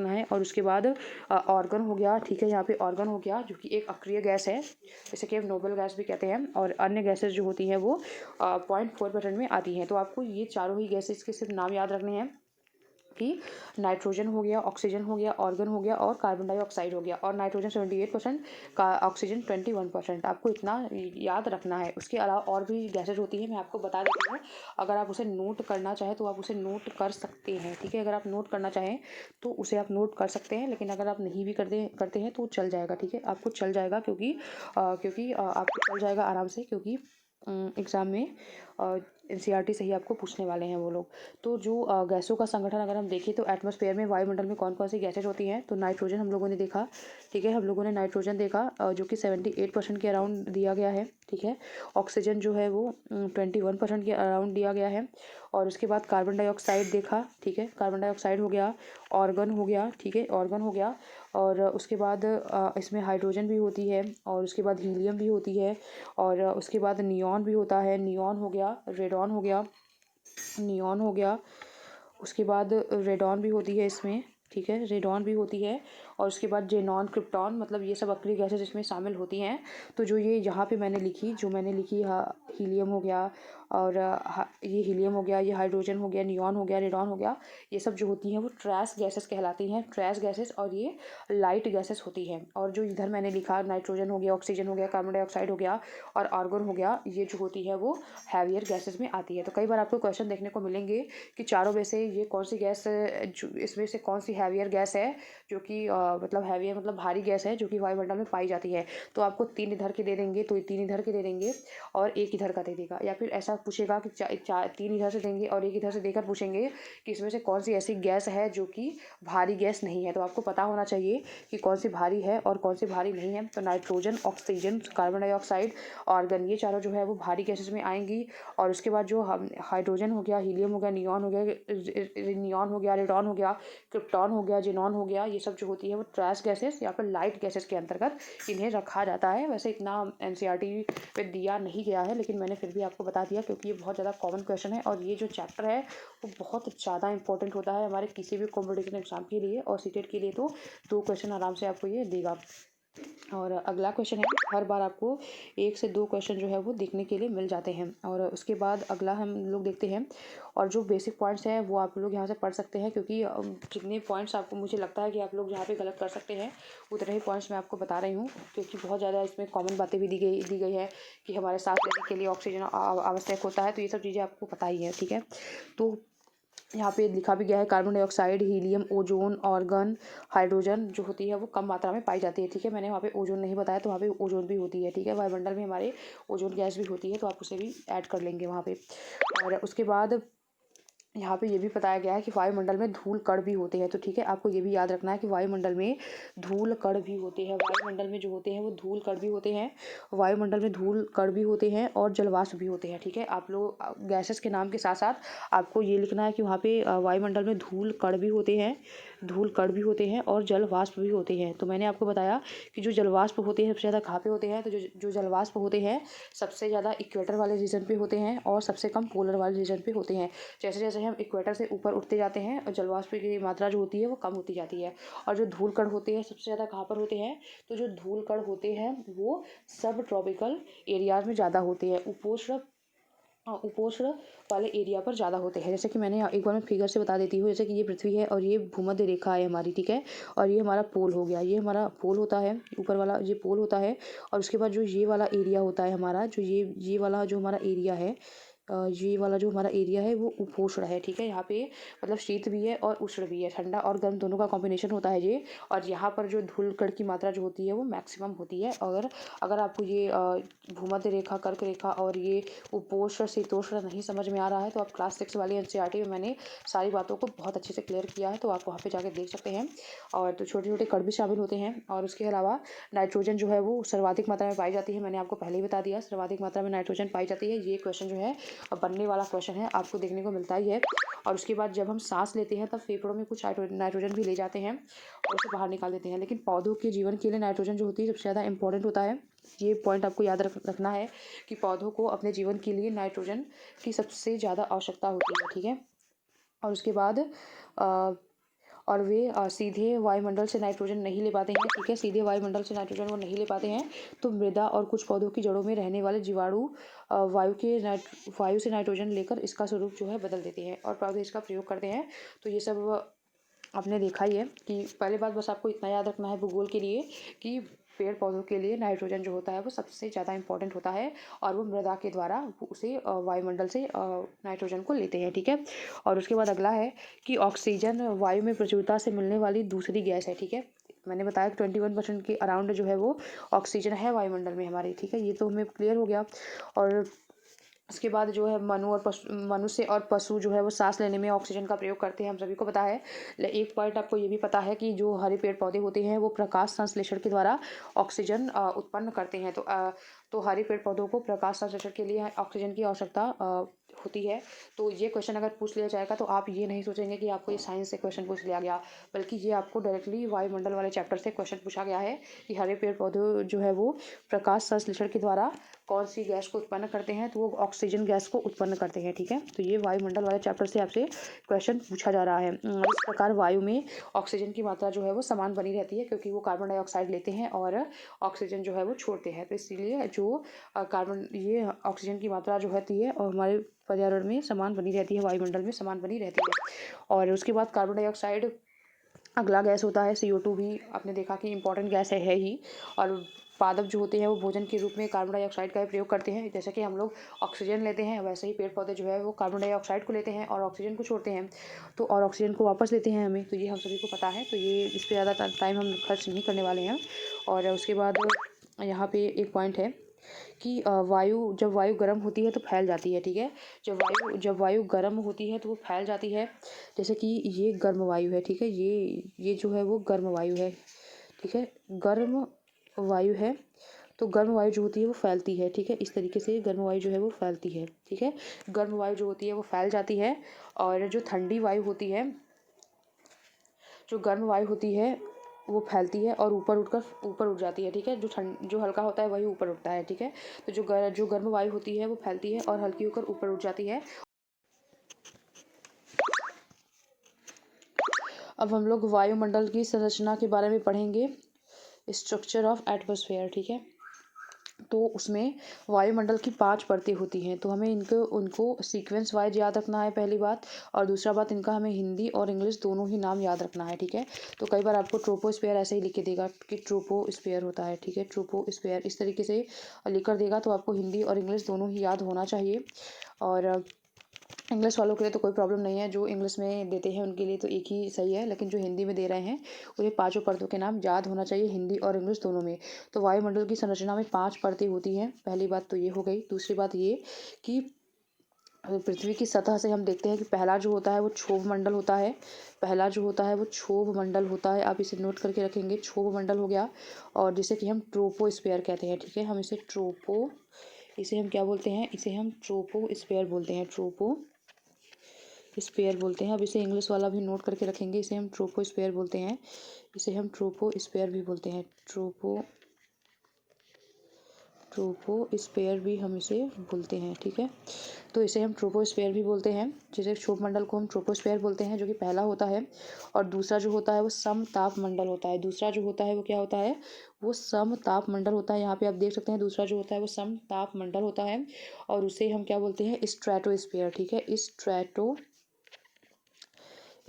है। और उसके बाद ऑर्गन हो गया। ठीक है, यहाँ पे ऑर्गन हो गया जो कि एक अक्रिय गैस है, जैसे कि हम नोबल गैस भी कहते हैं। और अन्य गैसेस जो होती हैं वो 0.4% में आती हैं। तो आपको ये चारों ही गैसेस के सिर्फ नाम याद रखने हैं कि नाइट्रोजन हो गया, ऑक्सीजन हो गया, ऑर्गन हो गया और कार्बन डाइऑक्साइड हो गया। और नाइट्रोजन 78%, का ऑक्सीजन 21%, आपको इतना याद रखना है। उसके अलावा और भी गैसेज होती हैं, मैं आपको बता देती हूँ। अगर आप उसे नोट करना चाहें तो आप उसे नोट कर सकते हैं। ठीक है, अगर आप नोट करना चाहें तो उसे आप नोट कर सकते हैं, लेकिन अगर आप नहीं भी करते हैं तो चल जाएगा। ठीक है, आपको चल जाएगा क्योंकि आपको चल जाएगा आराम से, क्योंकि एग्ज़ाम में NCERT से ही आपको पूछने वाले हैं वो लोग। तो जो गैसों का संगठन अगर हम देखें तो एटमॉस्फेयर में, वायुमंडल में कौन कौन सी गैसेज होती हैं, तो नाइट्रोजन हम लोगों ने देखा। ठीक है, हम लोगों ने नाइट्रोजन देखा जो कि 78% के अराउंड दिया गया है। ठीक है, ऑक्सीजन जो है वो 21% के अराउंड दिया गया है। और उसके बाद कार्बन डाइऑक्साइड देखा। ठीक है, कार्बन डाइऑक्साइड हो गया, ऑर्गन हो गया। ठीक है, ऑर्गन हो गया। और उसके बाद इसमें हाइड्रोजन भी होती है, और उसके बाद हीलियम भी होती है, और उसके बाद नियॉन भी होता है। नियॉन हो गया, रेडॉन हो गया, नियॉन हो गया। उसके बाद रेडॉन भी होती है इसमें। ठीक है, रेडॉन भी होती है। और उसके बाद जेनॉन, क्रिप्टॉन, मतलब ये सब अक्रिय गैसेज इसमें शामिल होती हैं। तो जो ये यहाँ पे मैंने लिखी, हीलियम हो गया, और ये हीलियम हो गया, ये हाइड्रोजन हो गया, नियॉन हो गया, रेडॉन हो गया, ये सब जो होती हैं वो ट्रेस गैसेस कहलाती हैं, ट्रेस गैसेस। और ये लाइट गैसेस होती हैं। और जो इधर मैंने लिखा, नाइट्रोजन हो गया, ऑक्सीजन हो गया, कार्बन डाइऑक्साइड हो गया और आर्गन हो गया, ये जो होती है वो हैवियर गैसेस में आती है। तो कई बार आपको क्वेश्चन देखने को मिलेंगे कि चारों में से ये कौन सी गैस, इसमें से कौन सी हैवियर गैस है जो कि मतलब हैवी है, मतलब भारी गैस है जो कि वायुमंडल में पाई जाती है। तो आपको 3 इधर के दे देंगे तो 3 इधर के दे देंगे और 1 इधर का दे देगा, या फिर ऐसा पूछेगा कि 3 इधर से देंगे और 1 इधर से देकर पूछेंगे कि इसमें से कौन सी ऐसी गैस है जो कि भारी गैस नहीं है। तो आपको पता होना चाहिए कि कौन सी भारी है और कौन सी भारी नहीं है। तो nitrogen, oxygen, carbon dioxide, argon, ये चारों जो है वो भारी गैसेस में आएंगी। और उसके बाद जो हाइड्रोजन हो गया, हीलियम हो गया, नियॉन हो गया, नियॉन हो गया, रेडॉन हो गया, क्रिप्टॉन हो गया, जिनॉन हो गया, ये सब जो होती है वो ट्रैश गैसेस या फिर लाइट गैसेस के अंतर्गत इन्हें रखा जाता है। वैसे इतना एनसीईआरटी में दिया नहीं गया है, लेकिन मैंने फिर भी आपको बता दिया क्योंकि ये बहुत ज़्यादा कॉमन क्वेश्चन है और ये जो चैप्टर है वो बहुत ज़्यादा इंपॉर्टेंट होता है हमारे किसी भी कॉम्पिटिशन एग्जाम के लिए। और सीटेट के लिए तो 2 क्वेश्चन आराम से आपको ये देगा। और अगला क्वेश्चन है, हर बार आपको 1 से 2 क्वेश्चन जो है वो देखने के लिए मिल जाते हैं। और उसके बाद अगला हम लोग देखते हैं, और जो बेसिक पॉइंट्स हैं वो आप लोग यहाँ से पढ़ सकते हैं, क्योंकि जितने पॉइंट्स आपको मुझे लगता है कि आप लोग यहाँ पे गलत कर सकते हैं उतने ही पॉइंट्स मैं आपको बता रही हूँ, क्योंकि बहुत ज़्यादा इसमें कॉमन बातें भी दी गई है कि हमारे सांस लेने के लिए ऑक्सीजन आवश्यक होता है। तो ये सब चीज़ें आपको पता ही है, ठीक है। तो यहाँ पे लिखा भी गया है carbon dioxide, helium, ozone, organ, hydrogen जो होती है वो कम मात्रा में पाई जाती है, ठीक है। मैंने वहाँ पे ओजोन नहीं बताया, तो वहाँ पे ओजोन भी होती है, ठीक है। वायुमंडल में हमारे ओजोन गैस भी होती है, तो आप उसे भी ऐड कर लेंगे वहाँ पे। और उसके बाद यहाँ पे ये भी बताया गया है कि वायुमंडल में धूल कण भी होते हैं, तो ठीक है, आपको ये भी याद रखना है कि वायुमंडल में धूल कण भी होते हैं। वायुमंडल में जो होते हैं वो धूल कण भी होते हैं, वायुमंडल में धूल कण भी होते हैं और जलवाष्प भी होते हैं, ठीक है। आप लोग गैसेस के नाम के साथ साथ आपको ये लिखना है कि वहाँ पे वायुमंडल में धूल कण भी होते हैं, धूल कण भी होते हैं और जलवाष्प भी होते हैं। तो मैंने आपको बताया कि जो जलवाष्प होते हैं सबसे ज़्यादा कहाँ पे होते हैं, तो जो जलवाष्प होते हैं सबसे ज़्यादा इक्वेटर वाले रीजन पे होते हैं और सबसे कम पोलर वाले रीजन पे होते हैं। जैसे जैसे हम इक्वेटर से ऊपर उठते जाते हैं और जलवाष्प की मात्रा जो होती है वो कम होती जाती है। और जो धूल कण होते हैं सबसे ज़्यादा कहाँ पर होते हैं, तो जो धूल कण होते हैं वो सब ट्रॉपिकल एरियाज में ज़्यादा होते हैं, उपोष्ण वाले एरिया पर ज़्यादा होते हैं। जैसे कि मैंने एक बार मैं फिगर से बता देती हूँ, जैसे कि ये पृथ्वी है और ये भूमध्य रेखा है हमारी, ठीक है। और ये हमारा पोल हो गया, ये हमारा पोल होता है, ऊपर वाला ये पोल होता है। और उसके बाद जो ये वाला एरिया होता है हमारा, जो ये वाला जो हमारा एरिया है, ये वाला जो हमारा एरिया है वो उपोष्ण है, ठीक है। यहाँ पे मतलब शीत भी है और उष्ण भी है, ठंडा और गर्म दोनों का कॉम्बिनेशन होता है ये। और यहाँ पर जो धूल कण की मात्रा जो होती है वो मैक्सिमम होती है। अगर आपको ये भूमध्य रेखा, कर्क रेखा और ये उपोष्ण शीतोष्ण नहीं समझ में आ रहा है, तो आप क्लास 6 वाली एनसीईआरटी में मैंने सारी बातों को बहुत अच्छे से क्लियर किया है, तो आप वहाँ पे जाके देख सकते हैं। और तो छोटे छोटे कण भी शामिल होते हैं। और उसके अलावा नाइट्रोजन जो है वो सर्वाधिक मात्रा में पाई जाती है, मैंने आपको पहले ही बता दिया, सर्वाधिक मात्रा में नाइट्रोजन पाई जाती है। ये क्वेश्चन जो है बनने वाला क्वेश्चन है, आपको देखने को मिलता ही है। और उसके बाद जब हम सांस लेते हैं तब फेफड़ों में कुछ नाइट्रोजन भी ले जाते हैं और उसे बाहर निकाल देते हैं। लेकिन पौधों के जीवन के लिए नाइट्रोजन जो होती है सबसे ज़्यादा इंपॉर्टेंट होता है। ये पॉइंट आपको याद रखना है कि पौधों को अपने जीवन के लिए नाइट्रोजन की सबसे ज़्यादा आवश्यकता होती है, ठीक है। और उसके बाद और वे सीधे वायुमंडल से नाइट्रोजन नहीं ले पाते हैं, ठीक है, सीधे वायुमंडल से नाइट्रोजन वो नहीं ले पाते हैं। तो मृदा और कुछ पौधों की जड़ों में रहने वाले जीवाणु वायु से नाइट्रोजन लेकर इसका स्वरूप जो है बदल देते हैं और पौधे इसका प्रयोग करते हैं। तो ये सब आपने देखा ही है कि पहले बात बस आपको इतना याद रखना है भूगोल के लिए कि पेड़ पौधों के लिए नाइट्रोजन जो होता है वो सबसे ज़्यादा इंपॉर्टेंट होता है और वो मृदा के द्वारा उसे वायुमंडल से नाइट्रोजन को लेते हैं, ठीक है। और उसके बाद अगला है कि ऑक्सीजन वायु में प्रचुरता से मिलने वाली दूसरी गैस है, ठीक है। मैंने बताया कि 21% के अराउंड जो है वो ऑक्सीजन है वायुमंडल में हमारी, ठीक है, ये तो हमें क्लियर हो गया। और उसके बाद जो है मनुष्य और पशु जो है वो सांस लेने में ऑक्सीजन का प्रयोग करते हैं, हम सभी को पता है। एक पॉइंट आपको ये भी पता है कि जो हरे पेड़ पौधे होते हैं वो प्रकाश संश्लेषण के द्वारा ऑक्सीजन उत्पन्न करते हैं। तो हरे पेड़ पौधों को प्रकाश संश्लेषण के लिए ऑक्सीजन की आवश्यकता होती है। तो ये क्वेश्चन अगर पूछ लिया जाएगा तो आप ये नहीं सोचेंगे कि आपको ये साइंस से क्वेश्चन पूछ लिया गया, बल्कि ये आपको डायरेक्टली वायुमंडल वाले चैप्टर से क्वेश्चन पूछा गया है कि हरे पेड़ पौधे जो है वो प्रकाश संश्लेषण के द्वारा कौन सी गैस को उत्पन्न करते हैं, तो वो ऑक्सीजन गैस को उत्पन्न करते हैं, ठीक है। तो ये वायुमंडल वाले चैप्टर से आपसे क्वेश्चन पूछा जा रहा है। इस प्रकार वायु में ऑक्सीजन की मात्रा जो है वो समान बनी रहती है, क्योंकि वो कार्बन डाइऑक्साइड लेते हैं और ऑक्सीजन जो है वो छोड़ते हैं। तो इसीलिए जो ये ऑक्सीजन की मात्रा जो होती है और हमारे पर्यावरण में समान बनी रहती है, वायुमंडल में समान बनी रहती है। और उसके बाद कार्बन डाइऑक्साइड अगला गैस होता है। CO2 भी आपने देखा कि इंपॉर्टेंट गैस है ही। और पादप जो होते हैं वो भोजन के रूप में कार्बन डाइऑक्साइड का प्रयोग करते हैं। जैसे कि हम लोग ऑक्सीजन लेते हैं, वैसे ही पेड़ पौधे जो है वो कार्बन डाइऑक्साइड को लेते हैं और ऑक्सीजन को छोड़ते हैं, तो और ऑक्सीजन को वापस लेते हैं हमें। तो ये हम सभी को पता है, तो ये इस पर ज़्यादा टाइम हम खर्च नहीं करने वाले हैं। और उसके बाद यहाँ पे एक पॉइंट है कि जब वायु गर्म होती है तो फैल जाती है, ठीक है। जब वायु गर्म होती है तो वो फैल जाती है। जैसे कि ये गर्म वायु है, ठीक है, ये जो है वो गर्म वायु है, ठीक है, गर्म वायु है। तो गर्म वायु जो होती है वो फैलती है, ठीक है, इस तरीके से गर्म वायु जो है वो फैलती है, ठीक है। गर्म वायु जो होती है वो फैल जाती है, और जो ठंडी वायु होती है, जो गर्म वायु होती है वो फैलती है और ऊपर उठ जाती है, ठीक है। जो हल्का होता है वही ऊपर उठता है, ठीक है। तो जो गर्म वायु होती है वो फैलती है और हल्की होकर ऊपर उठ जाती है। अब हम लोग वायुमंडल की संरचना के बारे में पढ़ेंगे, स्ट्रक्चर ऑफ एटमॉस्फेयर, ठीक है। तो उसमें वायुमंडल की 5 परतें होती हैं, तो हमें उनको सीक्वेंस वाइज याद रखना है, पहली बात। और दूसरा बात, इनका हमें हिंदी और इंग्लिश दोनों ही नाम याद रखना है, ठीक है। तो कई बार आपको ट्रोपोस्फेयर ऐसे ही लिख के देगा कि ट्रोपोस्फेयर होता है, ठीक है, ट्रोपोस्फेयर इस तरीके से लिख कर देगा, तो आपको हिंदी और इंग्लिश दोनों ही याद होना चाहिए। और इंग्लिश वालों के लिए तो कोई प्रॉब्लम नहीं है, जो इंग्लिश में देते हैं उनके लिए तो एक ही सही है, लेकिन जो हिंदी में दे रहे हैं उन्हें 5 परतों के नाम याद होना चाहिए, हिंदी और इंग्लिश दोनों में। तो वायुमंडल की संरचना में 5 परतें होती हैं, पहली बात तो ये हो गई। दूसरी बात ये कि पृथ्वी की सतह से हम देखते हैं कि पहला जो होता है वो क्षोभ मंडल होता है, पहला जो होता है वो क्षोभ मंडल होता है, आप इसे नोट करके रखेंगे, क्षोभ मंडल हो गया। और जिसे कि हम ट्रोपोस्फेयर कहते हैं, ठीक है, इसे हम क्या बोलते हैं, इसे हम ट्रोपोस्फेयर बोलते हैं, ट्रोपोस्फेयर बोलते हैं। अब इसे इंग्लिश वाला भी नोट करके रखेंगे, इसे हम ट्रोपोस्फेयर बोलते हैं, इसे हम ट्रोपोस्फेयर भी बोलते हैं, ट्रोपोस्फेयर भी हम इसे बोलते हैं, ठीक है। तो इसे हम ट्रोपोस्फेयर भी बोलते हैं, जिसे क्षोभ मंडल को हम ट्रोपोस्फेयर बोलते हैं, जो कि पहला होता है। और दूसरा जो होता है वो समताप मंडल होता है, दूसरा जो होता है वो क्या होता है, वो समताप मंडल होता है। यहाँ पे आप देख सकते हैं, दूसरा जो होता है वो समताप मंडल होता है, और उसे हम क्या बोलते हैं, स्ट्रेटोस्फेयर, ठीक है,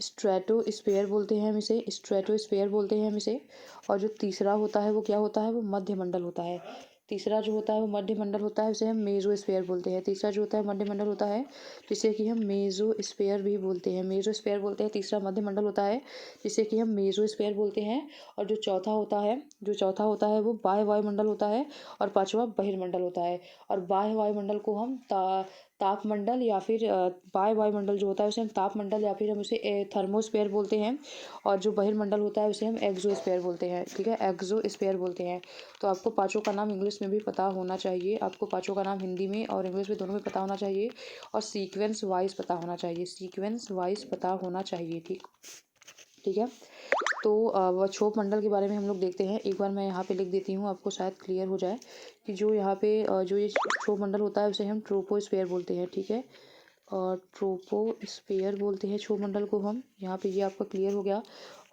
स्ट्रेटोस्फेयर बोलते हैं हम इसे, स्ट्रेटोस्फेयर बोलते हैं हम इसे। और जो तीसरा होता है वो क्या होता है, वो मध्य मंडल होता है, तीसरा जो होता है वो मध्य मंडल होता है, उसे हम मेसोस्फेयर बोलते हैं। तीसरा जो होता है मध्य मंडल होता है, जिसे कि हम मेसोस्फेयर भी बोलते हैं, मेसोस्फेयर बोलते हैं। तीसरा मध्य मंडल होता है, जिसे कि हम मेसोस्फेयर बोलते हैं। और जो चौथा होता है वो बाह्य वायुमंडल होता है, और पांचवा बहिर्मंडल होता है। और बाह्य वायुमंडल को हम तापमंडल या फिर बाह्य वायुमंडल जो होता है उसे हम तापमंडल या फिर हम उसे थर्मोस्फेयर बोलते हैं। और जो बहिर्मंडल होता है उसे हम एक्सोस्फेयर बोलते हैं, ठीक है, एक्सोस्फेयर बोलते हैं। तो आपको पांचों का नाम इंग्लिश में भी पता होना चाहिए, आपको पांचों का नाम हिंदी में और इंग्लिश में दोनों में पता होना चाहिए, और सीक्वेंस वाइज पता होना चाहिए, सीक्वेंस वाइज पता होना चाहिए, ठीक है। तो वह क्षोभ मंडल के बारे में हम लोग देखते हैं, एक बार मैं यहाँ पे लिख देती हूँ, आपको शायद क्लियर हो जाए कि जो यहाँ पे जो ये क्षोभ मंडल होता है उसे हम ट्रोपोस्फेयर बोलते हैं, ठीक है, और ट्रोपोस्फेयर बोलते हैं क्षोभ मंडल को हम। यहाँ पे ये आपका क्लियर हो गया।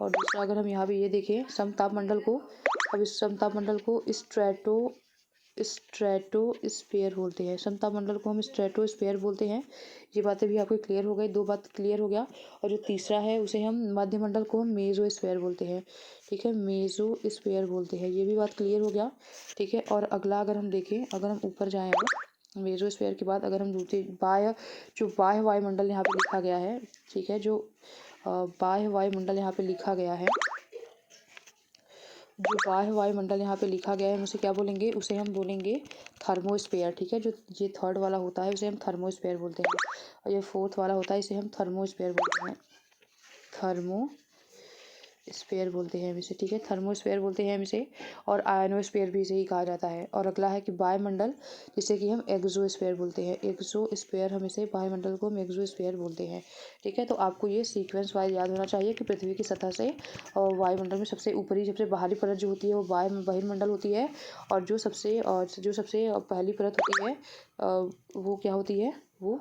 और दूसरा अगर हम यहाँ पे ये देखें समताप मंडल को, अब इस समताप मंडल को स्ट्रेटोस्फेयर बोलते हैं, समताप मंडल को हम स्ट्रेटोस्फेयर बोलते हैं। ये बातें भी आपको क्लियर हो गई, 2 बात क्लियर हो गया। और जो तीसरा है उसे हम मध्य मंडल को हम मेसोस्फेयर बोलते हैं, ठीक है, मेसोस्फेयर बोलते हैं, ये भी बात क्लियर हो गया, ठीक है। और अगला अगर हम देखें, अगर हम ऊपर जाएँ मेसोस्फेयर के बाद अगर हम दूसरे बाह्य वायुमंडल यहाँ पे लिखा गया है, ठीक है, जो बाह्य वायुमंडल यहाँ पे लिखा गया है, जो बाह्य वायुमंडल यहाँ पे लिखा गया है हम उसे क्या बोलेंगे, उसे हम बोलेंगे थर्मोस्फेयर, ठीक है। जो ये थर्ड वाला होता है उसे हम थर्मोस्फेयर बोलते हैं, और ये फोर्थ वाला होता है इसे हम थर्मोस्फेयर बोलते हैं, थर्मोस्फेयर बोलते हैं हम इसे, ठीक है, थर्मोस्फेयर बोलते हैं हम इसे। और आयनोस्फेयर भी इसे ही कहा जाता है। और अगला है कि वायुमंडल, जिसे कि हम एक्सोस्फेयर बोलते हैं, एक्सोस्फेयर हम इसे, वायुमंडल को हम एक्सोस्फेयर बोलते हैं, ठीक है। तो आपको ये सीक्वेंस वाइज याद होना चाहिए कि पृथ्वी की सतह से और वायुमंडल में सबसे बाहरी परत जो होती है वो बहिर्मंडल होती है, और जो सबसे पहली परत होती है वो क्या होती है, वो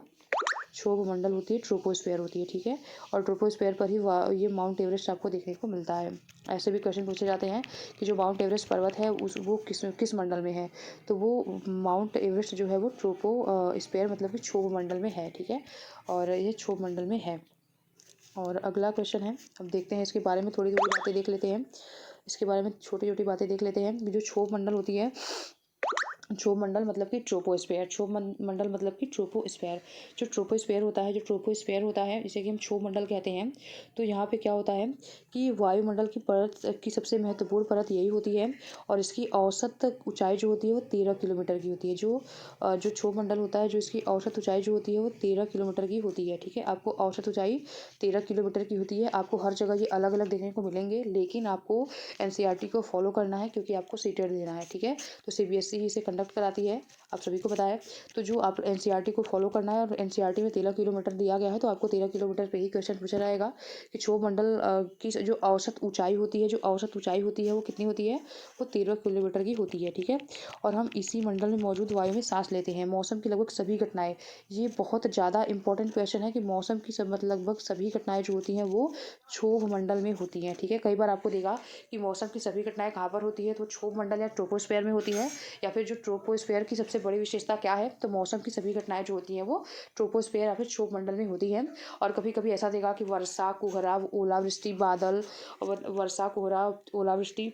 क्षोभ मंडल होती है, ट्रोपोस्फेयर होती है, ठीक है। और ट्रोपोस्फेयर पर ही ये माउंट एवरेस्ट आपको देखने को मिलता है। ऐसे भी क्वेश्चन पूछे जाते हैं कि जो माउंट एवरेस्ट पर्वत है वो किस मंडल में है, तो वो माउंट एवरेस्ट जो है वो ट्रोपोस्फेयर मतलब कि क्षोभ मंडल में है, ठीक है, और ये क्षोभ मंडल में है। और अगला क्वेश्चन है, अब देखते हैं इसके बारे में थोड़ी बातें देख लेते हैं। इसके बारे में छोटी छोटी बातें देख लेते हैं। ये जो क्षोभ मंडल होती है, क्षोभ मंडल मतलब कि ट्रोपोस्फेयर, क्षोभ मंडल मतलब कि ट्रोपोस्फेयर। जो ट्रोपोस्फेयर होता है, जो ट्रोपोस्फेयर होता है इसे कि हम क्षोभ मंडल कहते हैं। तो यहाँ पे क्या होता है कि वायुमंडल की परत की सबसे महत्वपूर्ण परत यही होती है और इसकी औसत ऊंचाई जो होती है वो 13 किलोमीटर की होती है। जो क्षोभ मंडल होता है, जो इसकी औसत ऊंचाई जो होती है वो 13 किलोमीटर की होती है। ठीक है, आपको औसत ऊंचाई 13 किलोमीटर की होती है। आपको हर जगह ये अलग अलग देखने को मिलेंगे, लेकिन आपको एनसीईआरटी को फॉलो करना है क्योंकि आपको सीटेट देना है। ठीक है, तो सीबीएसई इसे कंडक्ट कराती है, आप सभी को पता है। तो जो आप एनसीईआरटी को फॉलो करना है और एनसीईआरटी में 13 किलोमीटर दिया गया है, तो आपको 13 किलोमीटर पे ही क्वेश्चन पूछा जाएगा कि क्षोभ मंडल की जो औसत ऊंचाई होती है, जो औसत ऊंचाई होती है वो कितनी होती है, वो 13 किलोमीटर की होती है। ठीक है, और हम इसी मंडल में मौजूद वायु में सांस लेते हैं। मौसम की लगभग सभी घटनाएं, ये बहुत ज़्यादा इंपॉर्टेंट क्वेश्चन है कि मौसम की सब लगभग सभी घटनाएं जो होती हैं वो क्षोभ मंडल में होती हैं। ठीक है, कई बार आपको देगा कि मौसम की सभी घटनाएं कहाँ पर होती है, तो क्षोभ मंडल या ट्रोपोस्फेयर में होती है। या फिर जो ट्रोपोस्फेयर की सबसे बड़ी विशेषता क्या है, तो मौसम की सभी घटनाएं जो होती हैं वो ट्रोपोस्फेयर या फिर क्षोभ मंडल में होती हैं। और कभी कभी ऐसा देगा कि वर्षा, कोहरा, ओलावृष्टि, बादल, वर्षा, कोहरा, ओलावृष्टि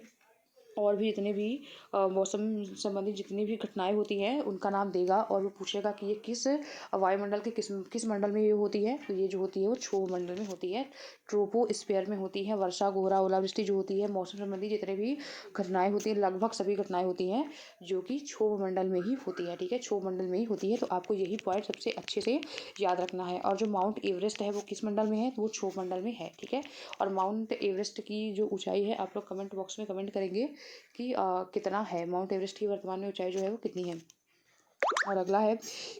और भी जितने भी मौसम संबंधी जितनी भी घटनाएं होती हैं उनका नाम देगा और वो पूछेगा कि ये किस वायुमंडल के किस किस मंडल में ये होती है। तो ये जो होती है वो क्षोभ मंडल में होती है, ट्रोपोस्फेयर में होती है। वर्षा, कोहरा, ओलावृष्टि जो होती है, मौसम संबंधी जितने भी घटनाएं होती हैं, लगभग सभी घटनाएं होती हैं जो कि क्षोभ मंडल में ही होती है। ठीक है, क्षोभ मंडल में ही होती है। तो आपको यही पॉइंट सबसे अच्छे से याद रखना है। और जो माउंट एवरेस्ट है वो किस मंडल में है, तो वो क्षोभ मंडल में है। ठीक है, और माउंट एवरेस्ट की जो ऊंचाई है, आप लोग कमेंट बॉक्स में कमेंट करेंगे कि कितना है, माउंट एवरेस्ट की वर्तमान में ऊंचाई जो है वो कितनी है। और अगला है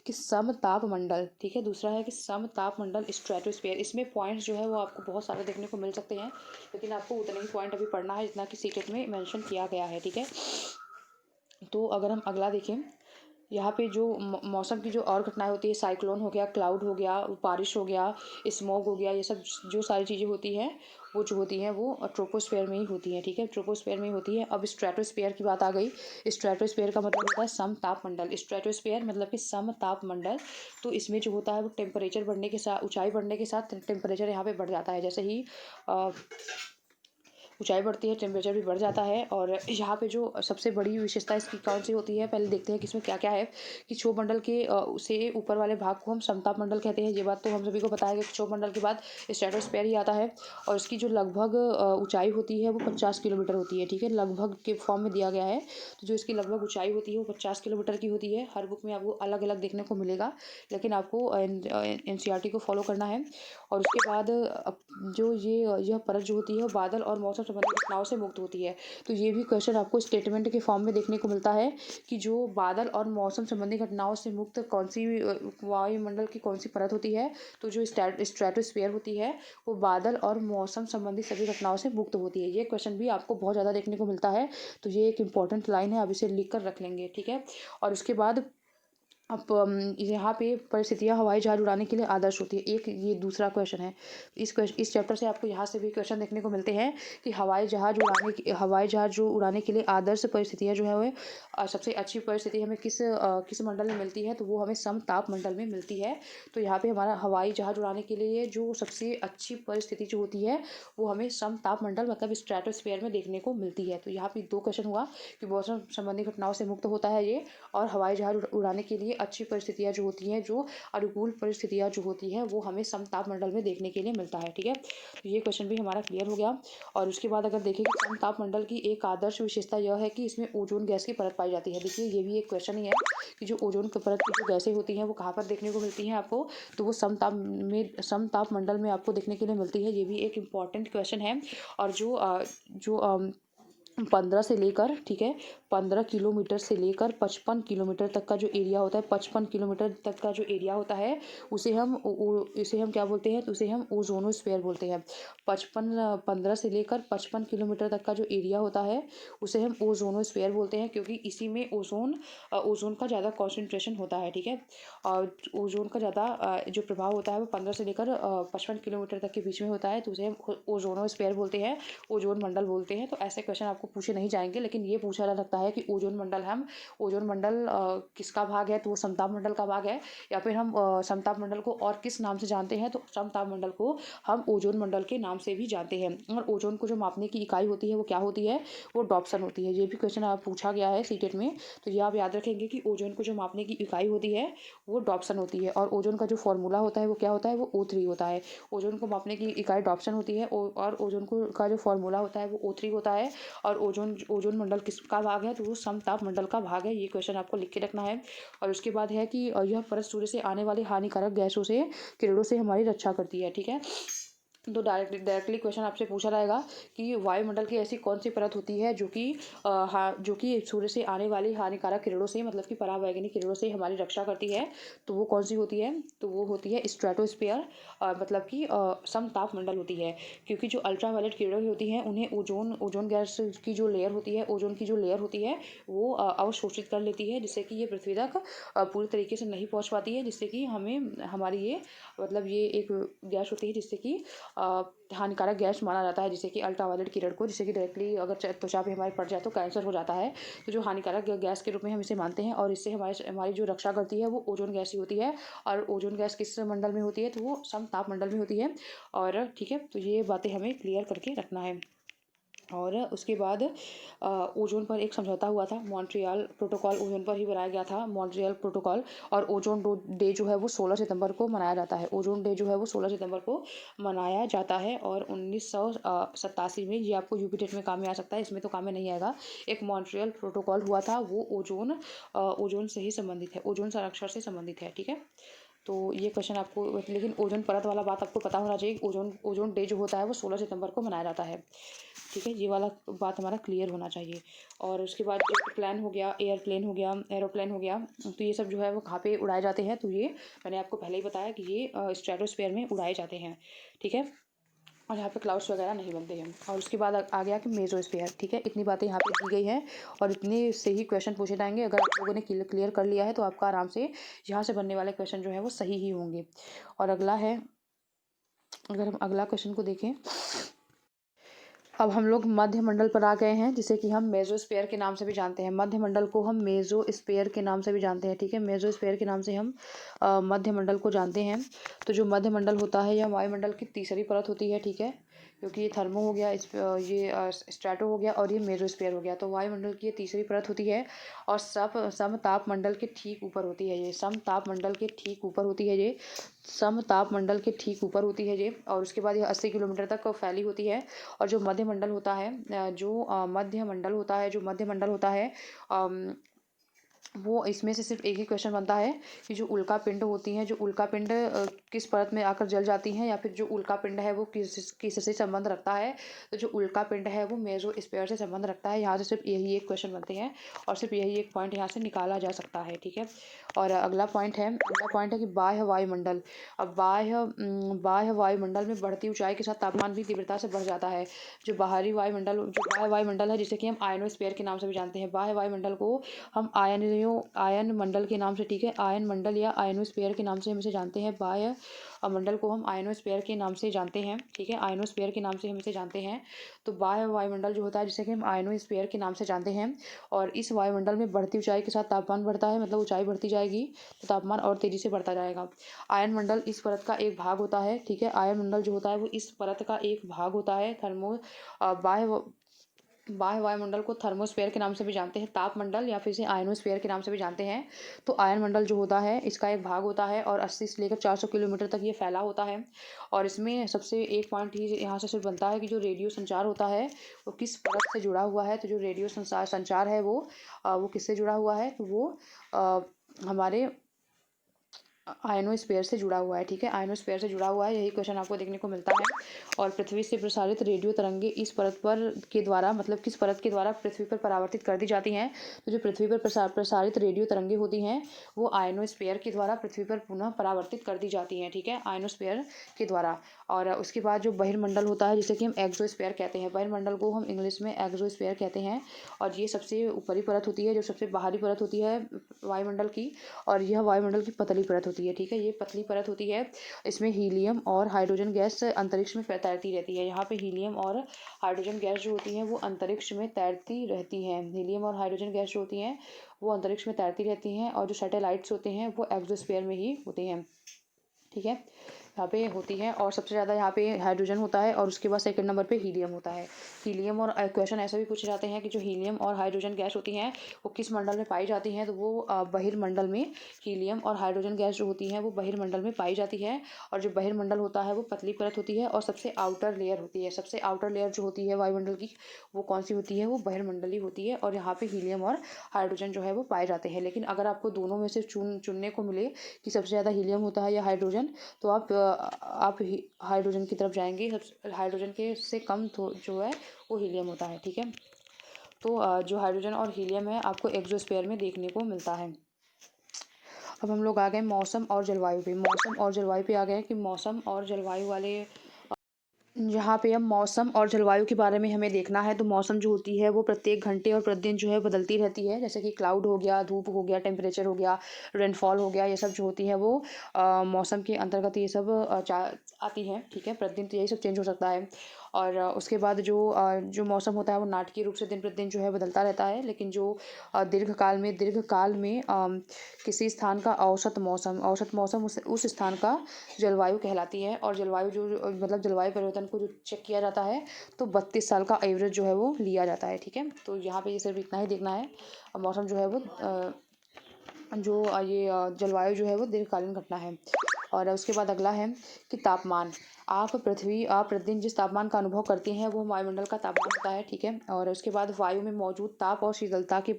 कि समताप मंडल। ठीक है, दूसरा है कि समताप मंडल स्ट्रेटोस्फेयर। इसमें पॉइंट्स जो है वो आपको बहुत सारे देखने को मिल सकते हैं, लेकिन आपको उतने ही पॉइंट अभी पढ़ना है जितना कि सीटेट में मेंशन किया गया है। ठीक है, तो अगर हम अगला देखें, यहाँ पे जो मौसम की जो और घटनाएं होती है, साइक्लोन हो गया, क्लाउड हो गया, बारिश हो गया, स्मॉग हो गया, ये सब जो सारी चीज़ें होती हैं वो जो होती हैं वो ट्रोपोस्फेयर में ही होती हैं। ठीक है, ट्रोपोस्फेयर में ही होती है। अब स्ट्रेटोस्फेयर की बात आ गई। स्ट्रेटोस्फेयर का मतलब होता है समताप मंडल। स्ट्रेटोस्फेयर मतलब कि समताप मंडल। तो इसमें जो होता है वो टेम्परेचर बढ़ने के साथ, ऊंचाई बढ़ने के साथ टेम्परेचर यहाँ पे बढ़ जाता है। जैसे ही ऊंचाई बढ़ती है टेम्परेचर भी बढ़ जाता है। और यहाँ पे जो सबसे बड़ी विशेषता इसकी कौन सी होती है, पहले देखते हैं कि इसमें क्या क्या है। कि क्षोभ मंडल के से ऊपर वाले भाग को हम समताप मंडल कहते हैं। ये बात तो हम सभी को पता है कि क्षोभ मंडल के बाद स्ट्रेटोस्फेयर ही आता है। और इसकी जो लगभग ऊंचाई होती है वो 50 किलोमीटर होती है। ठीक है, लगभग के फॉर्म में दिया गया है। तो जो इसकी लगभग ऊंचाई होती है वो 50 किलोमीटर की होती है। हर बुक में आपको अलग अलग देखने को मिलेगा, लेकिन आपको एनसीईआरटी को फॉलो करना है। और उसके बाद जो यह परत जो होती है वो बादल और मौसम संबंधी घटनाओं से मुक्त होती है। तो ये भी क्वेश्चन आपको स्टेटमेंट के फॉर्म में देखने को मिलता है कि जो बादल और मौसम संबंधी घटनाओं से मुक्त कौन सी वायुमंडल की कौन सी परत होती है। तो जो स्ट्रेटोस्फेयर होती है वो बादल और मौसम संबंधी सभी घटनाओं से मुक्त होती है। ये क्वेश्चन भी आपको बहुत ज़्यादा देखने को मिलता है। तो ये एक इंपॉर्टेंट लाइन है, आप इसे लिख कर रख लेंगे। ठीक है, और उसके बाद अब यहाँ पे परिस्थितियाँ हवाई जहाज उड़ाने के लिए आदर्श होती है। एक ये दूसरा क्वेश्चन है। इस चैप्टर से आपको यहाँ से भी क्वेश्चन देखने को मिलते हैं कि हवाई जहाज जो उड़ाने के लिए आदर्श परिस्थितियाँ जो है वो सबसे अच्छी परिस्थिति हमें किस मंडल में मिलती है, तो वो हमें समताप मंडल में मिलती है। तो यहाँ पे हमारा हवाई जहाज उड़ाने के लिए जो सबसे अच्छी परिस्थिति जो होती है वो हमें समताप मंडल मतलब स्ट्रेटोस्फेयर में देखने को मिलती है। तो यहाँ पे दो क्वेश्चन हुआ कि मौसम संबंधी घटनाओं से मुक्त होता है ये, और हवाई जहाज उड़ाने के लिए अच्छी परिस्थितियाँ जो होती हैं, जो अनुकूल परिस्थितियाँ जो होती हैं वो हमें समताप मंडल में देखने के लिए मिलता है। ठीक है, तो ये क्वेश्चन भी हमारा क्लियर हो गया। और उसके बाद अगर देखें कि समताप मंडल की एक आदर्श विशेषता यह है कि इसमें ओजोन गैस की परत पाई जाती है। देखिए ये भी एक क्वेश्चन ही है कि जो ओजोन की परत की जो गैसें होती हैं वो कहाँ पर देखने को मिलती हैं आपको, तो वो समताप मंडल में आपको देखने के लिए मिलती है। ये भी एक इम्पॉर्टेंट क्वेश्चन है। और जो 15 से लेकर, ठीक है, 15 किलोमीटर से लेकर 55 किलोमीटर तक का जो एरिया होता है, 55 किलोमीटर तक का जो एरिया होता है उसे हम क्या बोलते हैं, तो उसे हम ओजोनोस्फेयर बोलते हैं। 15 से लेकर 55 किलोमीटर तक का जो एरिया होता है उसे हम ओजोनोस्फेयर बोलते हैं, क्योंकि इसी में ओजोन का ज़्यादा कॉन्सेंट्रेशन होता है। ठीक है, और ओजोन का ज़्यादा जो प्रभाव होता है वो 15 से लेकर 55 किलोमीटर तक के बीच में होता है, तो उसे हम ओजोनोस्फेयर बोलते हैं, ओजोन मंडल बोलते हैं। तो ऐसे क्वेश्चन आपको आपको पूछे नहीं जाएंगे, लेकिन ये पूछा जा सकता है कि ओजोन मंडल किसका भाग है, तो वो समताप मंडल का भाग है। या फिर हम समताप मंडल को और किस नाम से जानते हैं, तो समताप मंडल को हम ओजोन मंडल के नाम से भी जानते हैं। और ओजोन को जो मापने की इकाई होती है वो क्या होती है, वो डॉप्सन होती है। ये भी क्वेश्चन आप पूछा गया है सीटेट में, तो ये आप याद रखेंगे कि ओजोन को जो मापने की इकाई होती है वो डॉप्सन होती है। और ओजोन का जो फॉर्मूला होता है वो क्या होता है, वो O3 होता है। ओजोन को मापने की इकाई डॉप्सन होती है और ओजोन को का जो फॉर्मूला होता है वो O3 होता है। और ओजोन मंडल किसका भाग है, तो वो समताप मंडल का भाग है। ये क्वेश्चन आपको लिख के रखना है। और उसके बाद है कि यह परत सूर्य से आने वाली हानिकारक गैसों से किरणों से हमारी रक्षा करती है। ठीक है, तो डायरेक्टली क्वेश्चन आपसे पूछा जाएगा कि वायुमंडल की ऐसी कौन सी परत होती है जो कि सूर्य से आने वाली हानिकारक किरणों से, मतलब कि परावैंगनी किरणों से हमारी रक्षा करती है। तो वो कौन सी होती है, तो वो होती है स्ट्रेटोस्फीयर, मतलब कि समताप मंडल होती है। क्योंकि जो अल्ट्रावायलेट किरणें होती हैं उन्हें ओजोन गैस की जो लेयर होती है, ओजोन की जो लेयर होती है वो अवशोषित कर लेती है, जिससे कि ये पृथ्वी तक पूरी तरीके से नहीं पहुँच पाती है, जिससे कि हमें हमारी ये मतलब ये एक गैस होती है जिससे कि हानिकारक गैस माना जाता है, जिससे कि अल्ट्रावायलेट किरण को, जिससे कि डायरेक्टली अगर त्वचा पे हमारे पड़ जाए तो कैंसर हो जाता है। तो जो हानिकारक गैस के रूप में हम इसे मानते हैं, और इससे हमारी जो रक्षा करती है वो ओजोन गैस ही होती है। और ओजोन गैस किस मंडल में होती है, तो वो समताप मंडल में होती है। और ठीक है, तो ये बातें हमें क्लियर करके रखना है। और उसके बाद ओजोन पर एक समझौता हुआ था, मॉन्ट्रियल प्रोटोकॉल ओजोन पर ही बनाया गया था, मॉन्ट्रियल प्रोटोकॉल। और ओजोन डे जो है वो 16 सितंबर को मनाया जाता है। ओजोन डे जो है वो 16 सितंबर को मनाया जाता है। और 1987 में, ये आपको यूपी टेट में काम में आ सकता है, इसमें तो काम में नहीं आएगा, एक मॉन्ट्रियल प्रोटोकॉल हुआ था, वो ओजोन से ही संबंधित है, ओजोन संरक्षण से संबंधित है। ठीक है, तो ये क्वेश्चन आपको, लेकिन ओजोन परत वाला बात आपको पता होना चाहिए। ओजोन डे जो होता है वो 16 सितंबर को मनाया जाता है। ठीक है, ये वाला बात हमारा क्लियर होना चाहिए। और उसके बाद जेट प्लान हो गया, एयरप्लेन हो गया, एरोप्लेन हो गया, तो ये सब जो है वो कहाँ पे उड़ाए जाते हैं, तो ये मैंने आपको पहले ही बताया कि ये स्ट्रेटोस्फेयर में उड़ाए जाते हैं। ठीक है, और यहाँ पे क्लाउड्स वगैरह नहीं बनते हैं। और उसके बाद आ गया कि मेसोस्फेयर। ठीक है, इतनी बातें यहाँ पे दी गई हैं और इतने से ही क्वेश्चन पूछे जाएंगे। अगर आप लोगों ने क्लियर कर लिया है तो आपका आराम से यहाँ से बनने वाले क्वेश्चन जो है वो सही ही होंगे। और अगला है, अगर हम अगला क्वेश्चन को देखें, अब हम लोग मध्य मंडल पर आ गए हैं, जिसे कि हम मेसोस्फेयर के नाम से भी जानते हैं। मध्य मंडल को हम मेसोस्फेयर के नाम से भी जानते हैं। ठीक है, मेसोस्फेयर के नाम से हम मध्य मंडल को जानते हैं। तो जो मध्य मंडल होता है यह वायुमंडल की तीसरी परत होती है। ठीक है, क्योंकि ये थर्मो हो गया, ये स्ट्रेटो हो गया और ये मेसोस्फेयर हो गया। तो वायुमंडल की ये तीसरी परत होती है और समताप मंडल के ठीक ऊपर होती है। ये समताप मंडल के ठीक ऊपर होती है, ये समताप मंडल के ठीक ऊपर होती है ये। और उसके बाद ये 80 किलोमीटर तक फैली होती है। और जो मध्य मंडल होता है, जो मध्य मंडल होता है, वो इसमें से सिर्फ एक ही क्वेश्चन बनता है कि जो उल्का पिंड होती हैं, जो उल्का पिंड किस परत में आकर जल जाती हैं, या फिर जो उल्का पिंड है वो किससे संबंध रखता है। तो जो उल्का पिंड है वो मेसोस्फीयर से संबंध रखता है। यहाँ से सिर्फ यही एक क्वेश्चन बनते हैं और सिर्फ यही एक पॉइंट यहाँ से निकाला जा सकता है। ठीक है, और अगला पॉइंट है कि बाह्य वायुमंडल। अब बाह्य वायुमंडल में बढ़ती ऊंचाई के साथ तापमान भी तीव्रता से बढ़ जाता है। जो बाहरी बाह्य वायुमंडल है, जिसे कि हम आयनोस्फीयर के नाम से भी जानते हैं। बाह्य वायुमंडल को हम आयन मंडल के नाम से, ठीक है, आयन मंडल या आयनोस्फीयर के नाम से हम इसे जानते हैं। बाह्य मंडल को हम आयनोस्फीयर के नाम से जानते हैं। ठीक है, आयनोस्फीयर के नाम से हम इसे जानते हैं। तो बाह्य वायुमंडल जो होता है, जिसे कि हम आयनोस्फीयर के नाम से जानते हैं। और इस वायुमंडल में बढ़ती ऊंचाई के साथ तापमान बढ़ता है, मतलब ऊंचाई बढ़ती जाएगी तो तापमान और तेजी से बढ़ता जाएगा। आयन मंडल इस परत का एक भाग होता है। ठीक है, आयन मंडल जो होता है वो इस परत का एक भाग होता है। बाह्य वायुमंडल को थर्मोस्फेयर के नाम से भी जानते हैं, ताप मंडल, या फिर इसे आयनोस्फेयर के नाम से भी जानते हैं। तो आयन मंडल जो होता है इसका एक भाग होता है और 80 से लेकर 400 किलोमीटर तक ये फैला होता है। और इसमें सबसे एक पॉइंट ही यहाँ से सिर्फ बनता है कि जो रेडियो संचार होता है वो किस परत से जुड़ा हुआ है। तो जो रेडियो संचार है वो किससे जुड़ा हुआ है, तो वो हमारे आयनोस्फीयर से जुड़ा हुआ है। ठीक है, आयनोस्फीयर से जुड़ा हुआ है, यही क्वेश्चन आपको देखने को मिलता है। और पृथ्वी से प्रसारित रेडियो तरंगे इस परत पर के द्वारा, मतलब किस परत के द्वारा पृथ्वी पर परावर्तित कर दी जाती हैं। तो जो पृथ्वी पर प्रसारित रेडियो तरंगे होती हैं वो आयनोस्फीयर के द्वारा पृथ्वी पर पुनः परावर्तित कर दी जाती हैं। ठीक है, आयनोस्फीयर के द्वारा। और उसके बाद जो बहिर्मंडल होता है, जिसे कि हम एक्सोस्फीयर कहते हैं, बहिर्मंडल को हम इंग्लिश में एक्सोस्फीयर कहते हैं। और ये सबसे ऊपरी परत होती है, जो सबसे बाहरी परत होती है वायुमंडल की। और यह वायुमंडल की पतली परत होती है। होती है, ठीक है। ये पतली परत होती है, इसमें हीलियम और हाइड्रोजन गैस अंतरिक्ष में तैरती रहती है। यहाँ पे हीलियम और हाइड्रोजन गैस जो होती हैं वो अंतरिक्ष में तैरती रहती हैं। हीलियम और हाइड्रोजन गैस जो होती हैं वो अंतरिक्ष में तैरती रहती हैं, और जो सैटेलाइट्स होते हैं वो एक्सोस्फीयर में ही होते हैं, ठीक है। यहाँ पे होती है, और सबसे ज़्यादा यहाँ पे हाइड्रोजन होता है, और उसके बाद सेकंड नंबर पे हीलियम होता है। हीलियम और क्वेश्चन ऐसा भी पूछे जाते हैं कि जो हीलियम और हाइड्रोजन गैस होती हैं वो किस मंडल में पाई जाती हैं, तो वो बहिर्मंडल में हीलियम और हाइड्रोजन गैस जो होती हैं वो बहिर्मंडल में पाई जाती है। और जो बहिर्मंडल होता है वो पतली परत होती है और सबसे आउटर लेयर होती है। सबसे आउटर लेयर जो होती है वायुमंडल की, वो कौन सी होती है, वो बहिर्मंडलीय होती है, और यहाँ पे हीलियम और हाइड्रोजन जो है वो पाए जाते हैं। लेकिन अगर आपको दोनों में से चुनने को मिले कि सबसे ज़्यादा हीलियम होता है या हाइड्रोजन, तो आप हाइड्रोजन की तरफ जाएंगे। हाइड्रोजन के से कम जो है वो हीलियम होता है, ठीक है। तो जो हाइड्रोजन और हीलियम है आपको एक्सोस्फीयर में देखने को मिलता है। अब हम लोग आ गए मौसम और जलवायु पे। मौसम और जलवायु पे आ गए कि मौसम और जलवायु वाले, यहाँ पे अब मौसम और जलवायु के बारे में हमें देखना है। तो मौसम जो होती है वो प्रत्येक घंटे और प्रतिदिन जो है बदलती रहती है। जैसे कि क्लाउड हो गया, धूप हो गया, टेम्परेचर हो गया, रेनफॉल हो गया, ये सब जो होती है वो मौसम के अंतर्गत ये सब आती है, ठीक है। प्रतिदिन तो यही सब चेंज हो सकता है। और उसके बाद जो मौसम होता है वो नाटकीय रूप से दिन प्रतिदिन जो है बदलता रहता है। लेकिन जो दीर्घकाल में किसी स्थान का औसत मौसम उस स्थान का जलवायु कहलाती है। और जलवायु जो मतलब जलवायु परिवर्तन को जो चेक किया जाता है तो 32 साल का एवरेज जो है वो लिया जाता है, ठीक है। तो यहाँ पे ये सिर्फ इतना ही देखना है। मौसम जो है वो जलवायु जो है वो दीर्घकालीन घटना है। और उसके बाद अगला है कि तापमान। आप प्रतिदिन जिस तापमान का अनुभव करते हैं वो वायुमंडल का तापमान होता है, ठीक है। और उसके बाद वायु में मौजूद ताप और शीतलता के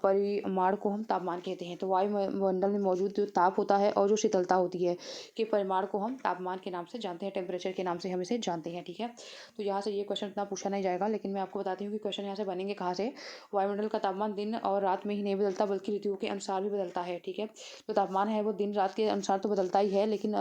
परिमाण को हम तापमान कहते हैं। तो वायुमंडल में मौजूद जो ताप होता है और जो शीतलता होती है के परिमाण को हम तापमान के नाम से जानते हैं, टेम्परेचर के नाम से हम इसे जानते हैं, ठीक है। तो यहाँ से ये क्वेश्चन इतना पूछा नहीं जाएगा, लेकिन मैं आपको बताती हूँ कि क्वेश्चन यहाँ से बनेंगे कहाँ से। वायुमंडल का तापमान दिन और रात में ही नहीं बदलता बल्कि ऋतुओं के अनुसार भी बदलता है, ठीक है। तो तापमान है वो दिन रात के अनुसार तो बदलता ही है, लेकिन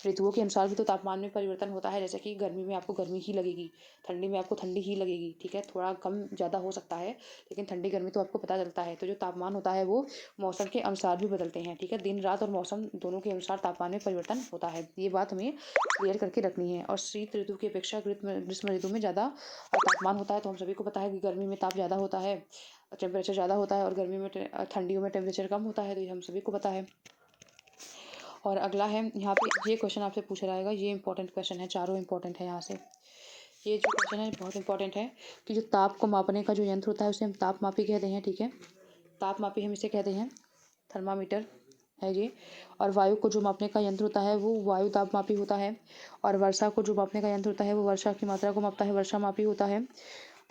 ऋतुओं के अनुसार भी तो तापमान में परिवर्तन होता है। जैसे कि गर्मी में आपको गर्मी ही लगेगी, ठंडी में आपको ठंडी ही लगेगी, ठीक है। थोड़ा कम ज़्यादा हो सकता है, लेकिन ठंडी गर्मी तो आपको पता चलता है। तो जो तापमान होता है वो मौसम के अनुसार भी बदलते हैं, ठीक है। दिन रात और मौसम दोनों के अनुसार तापमान में परिवर्तन होता है, ये बात हमें क्लियर करके रखनी है। और शीत ऋतु की अपेक्षा ग्रीष्म ऋतु में ज़्यादा तापमान होता है। तो हम सभी को पता है कि गर्मी में ताप ज़्यादा होता है, टेम्परेचर ज़्यादा होता है, और ठंडियों में टेम्परेचर कम होता है, तो ये हम सभी को पता है। और अगला है यहाँ पे ये क्वेश्चन आपसे पूछा जाएगा, ये इंपॉर्टेंट क्वेश्चन है, चारों इंपॉर्टेंट है। यहाँ से ये जो क्वेश्चन है बहुत इंपॉर्टेंट है कि जो ताप को मापने का जो यंत्र होता है उसे हम तापमापी कहते हैं, ठीक है। तापमापी हम इसे कहते हैं, थर्मामीटर है ये। और वायु को जो मापने का यंत्र होता है वो वायु तापमापी होता है। और वर्षा को जो मापने का यंत्र होता है वो वर्षा की मात्रा को मापता है, वर्षा मापी होता है।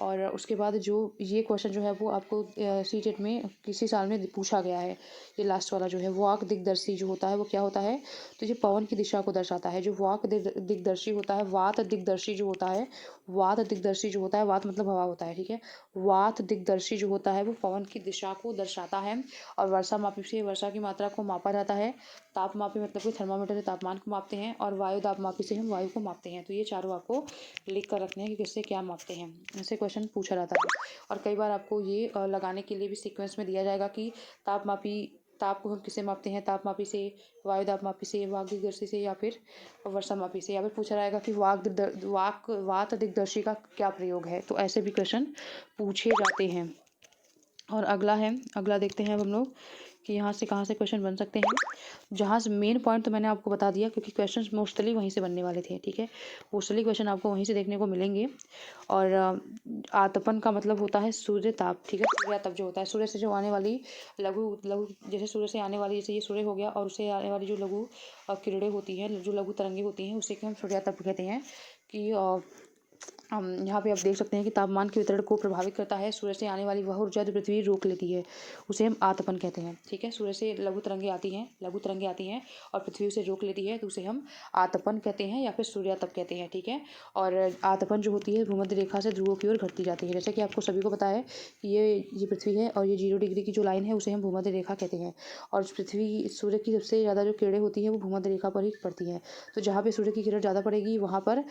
और उसके बाद जो ये क्वेश्चन जो है वो आपको सीटेट में किसी साल में पूछा गया है, ये लास्ट वाला जो है वाक दिग्दर्शी जो होता है वो क्या होता है, तो ये पवन की दिशा को दर्शाता है। जो वाक दिग्दर्शी होता है, वात दिग्दर्शी जो होता है, वात दिग्दर्शी जो होता है, वात मतलब हवा होता है, ठीक है। वात दिग्दर्शी जो होता है वो पवन की दिशा को दर्शाता है। और वर्षा मापी से वर्षा की मात्रा को मापा जाता है। तापमापी मतलब कि थर्मामीटर से तापमान को मापते हैं, और वायु तापमापी से हम वायु को मापते हैं। तो ये चारों आपको लिख कर रखने हैं कि किससे क्या मापते हैं, ऐसे क्वेश्चन पूछा जाता है। और कई बार आपको ये लगाने के लिए भी सीक्वेंस में दिया जाएगा कि ताप को हम किससे मापते हैं, तापमापी से, वायु तापमापी से, वाक दिग्दर्शी से, या फिर वर्षा मापी से। या फिर पूछा जाएगा कि वात दिग्दर्शी का क्या प्रयोग है। तो ऐसे भी क्वेश्चन पूछे जाते हैं। और अगला देखते हैं अब हम लोग कि यहाँ से कहाँ से क्वेश्चन बन सकते हैं। जहाँ से मेन पॉइंट तो मैंने आपको बता दिया, क्योंकि क्वेश्चंस मोस्टली वहीं से बनने वाले थे, ठीक है। मोस्टली क्वेश्चन आपको वहीं से देखने को मिलेंगे। और आतपन का मतलब होता है सूर्य ताप, ठीक है। सूर्य ताप जो होता है सूर्य से जो आने वाली लघु जैसे सूर्य से आने वाली, जैसे ये सूर्य हो गया, और उससे आने वाली जो लघु किरणें होती हैं, जो लघु तरंगे होती हैं, उसे हम सूर्य ताप कहते हैं। कि यहाँ पे आप देख सकते हैं कि तापमान के वितरण को प्रभावित करता है सूर्य से आने वाली वह ऊर्जा जो पृथ्वी रोक लेती है, उसे हम आतपन कहते हैं, ठीक है। सूर्य से लघु तरंगे आती हैं और पृथ्वी उसे रोक लेती है, तो उसे हम आतपन कहते हैं या फिर सूर्यातप कहते हैं, ठीक है। और आतपन जो होती है भूमध्य रेखा से ध्रुवों की ओर घटती जाती है। जैसे कि आपको सभी को पता है कि ये पृथ्वी है, और ये 0 डिग्री की जो लाइन है उसे हम भूमध्य रेखा कहते हैं। और सूर्य की सबसे ज़्यादा जो किरणें होती हैं वो भूमध्य रेखा पर ही पड़ती हैं। तो जहाँ पे सूर्य की किरण ज़्यादा पड़ेगी वहाँ पर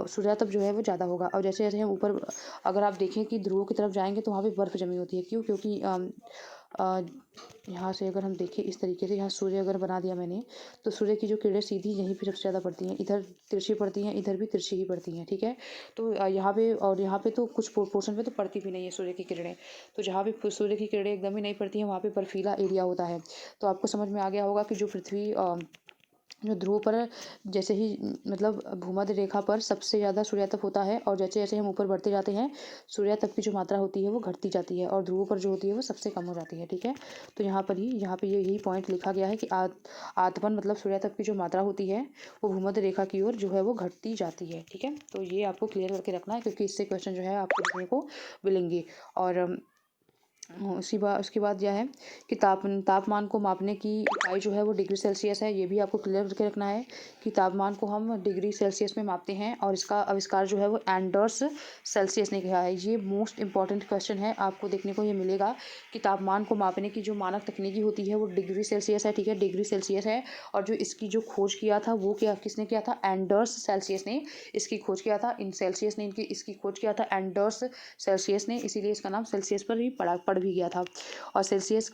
सूर्यातप जो है वो ज़्यादा होगा। और जैसे जैसे हम ऊपर अगर आप देखें कि ध्रुवों की तरफ जाएंगे तो वहाँ पे बर्फ़ जमी होती है। क्यों? क्योंकि यहाँ से अगर हम देखें इस तरीके से, यहाँ सूर्य अगर बना दिया मैंने, तो सूर्य की जो किरणें सीधी यहीं पे सबसे ज़्यादा पड़ती हैं, इधर तिरछी पड़ती हैं, इधर भी तिरछी ही पड़ती हैं, ठीक है। तो यहाँ पे और यहाँ पे तो कुछ पोर्शन पे तो पड़ती भी नहीं है सूर्य की किरणें। तो जहाँ पे सूर्य की किरणें एकदम ही नहीं पड़ती हैं वहाँ पे बर्फीला एरिया होता है। तो आपको समझ में आ गया होगा कि जो पृथ्वी जो ध्रुव पर जैसे ही मतलब भूमध्य रेखा पर सबसे ज़्यादा सूर्यातप होता है, और जैसे जैसे हम ऊपर बढ़ते जाते हैं सूर्यातप की जो मात्रा होती है वो घटती जाती है, और ध्रुव पर जो होती है वो सबसे कम हो जाती है, ठीक है। तो यहाँ पे यही पॉइंट लिखा गया है कि आतपन मतलब सूर्यातप की जो मात्रा होती है वो भूमध्य रेखा की ओर जो है वो घटती जाती है, ठीक है। तो ये आपको क्लियर करके रखना है, क्योंकि इससे क्वेश्चन जो है आपको देखने को मिलेंगे। और उसके बाद यह है कि तापमान को मापने की इकाई जो है वो डिग्री सेल्सियस है। ये भी आपको क्लियर करके रखना है कि तापमान को हम डिग्री सेल्सियस में मापते हैं, और इसका आविष्कार जो है वो एंडर्स सेल्सियस ने किया है। ये मोस्ट इंपॉर्टेंट क्वेश्चन है, आपको देखने को ये मिलेगा कि तापमान को मापने की जो मानक तकनीकी होती है वो डिग्री सेल्सियस है, ठीक है, डिग्री सेल्सियस है। और जो इसकी जो खोज किया था वो किसने किया था, एंडर्स सेल्सियस ने इसकी खोज किया था। इन सेल्सियस ने इसकी खोज किया था एंडर्स सेल्सियस ने, इसीलिए इसका नाम सेल्सियस पर ही पड़ भी गया था। और सेल्सियस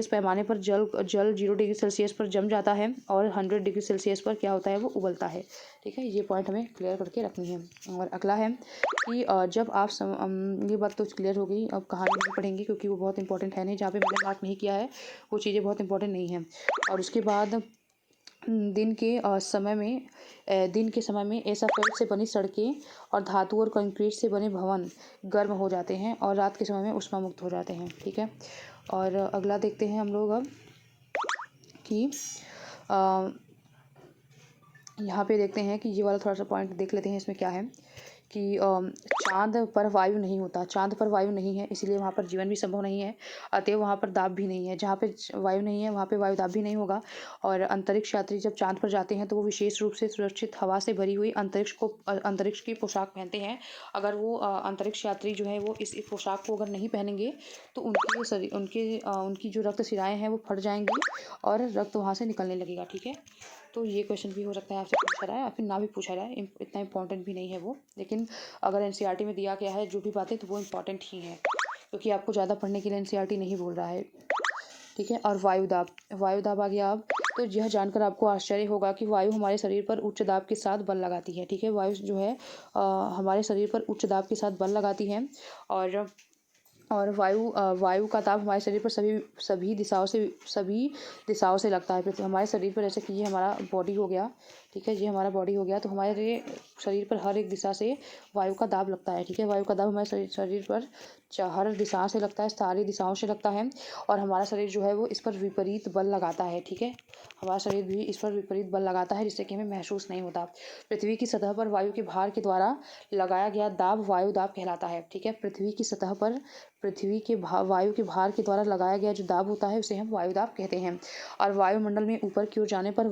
पैमाने पर जल 0 डिग्री सेल्सियस पर जम जाता है, और 100 डिग्री सेल्सियस पर क्या होता है वो उबलता है, ठीक है। ये पॉइंट हमें क्लियर करके रखनी है। और अगला है कि जब आप ये बात तो क्लियर हो गई, अब कहानी नहीं पढ़ेंगे क्योंकि वो बहुत इंपॉर्टेंट है नहीं, जहाँ पे मैंने मार्क नहीं किया है वो चीज़ें बहुत इंपॉर्टेंट नहीं हैं। और उसके बाद दिन के समय में एसाफल्ट से बनी सड़कें और धातु और कंक्रीट से बने भवन गर्म हो जाते हैं, और रात के समय में ऊष्मा मुक्त हो जाते हैं, ठीक है। और अगला देखते हैं हम लोग अब कि यहाँ पे देखते हैं कि ये वाला थोड़ा सा पॉइंट देख लेते हैं, इसमें क्या है कि चांद पर वायु नहीं होता, चांद पर वायु नहीं है, इसलिए वहाँ पर जीवन भी संभव नहीं है। अतएव वहाँ पर दाब भी नहीं है, जहाँ पे वायु नहीं है वहाँ पे वायु दाब भी नहीं होगा। और अंतरिक्ष यात्री जब चांद पर जाते हैं तो वो विशेष रूप से सुरक्षित हवा से भरी हुई अंतरिक्ष की पोशाक पहनते हैं। अगर वो अंतरिक्ष यात्री जो है वो इस पोशाक को अगर नहीं पहनेंगे तो उनकी जो रक्त शिराएँ हैं वो फट जाएंगी और रक्त वहाँ से निकलने लगेगा, ठीक है। तो ये क्वेश्चन भी हो सकता है आपसे पूछा जाए या फिर ना भी पूछा जाए, इतना इंपॉर्टेंट भी नहीं है वो, लेकिन अगर एनसीईआरटी में दिया गया है जो भी बातें तो वो इंपॉर्टेंट ही हैं, क्योंकि आपको ज़्यादा पढ़ने के लिए एनसीईआरटी नहीं बोल रहा है, ठीक है। और वायु दाब आ गया अब। तो यह जानकर आपको आश्चर्य होगा कि वायु हमारे शरीर पर उच्च दाब के साथ बल लगाती है, ठीक है। वायु जो है हमारे शरीर पर उच्च दाब के साथ बल लगाती है। और वायु का ताप हमारे शरीर पर सभी दिशाओं से लगता है। हमारे शरीर पर, जैसे कि ये हमारा बॉडी हो गया, ठीक है, ये हमारा बॉडी हो गया, तो हमारे शरीर पर हर एक दिशा से वायु का दाब लगता है, ठीक है। वायु का दाब हमारे शरीर पर हर दिशा से लगता है, सारी दिशाओं से लगता है, और हमारा शरीर जो है वो इस पर विपरीत बल लगाता है, ठीक है। हमारा शरीर भी इस पर विपरीत बल लगाता है, जिससे कि हमें महसूस नहीं होता। पृथ्वी की सतह पर वायु के भार के द्वारा लगाया गया दाब वायु दाब कहलाता है, ठीक है। पृथ्वी की सतह पर वायु के भार के द्वारा लगाया गया जो दाब होता है उसे हम वायु दाब कहते हैं। और वायुमंडल में ऊपर की ओर जाने पर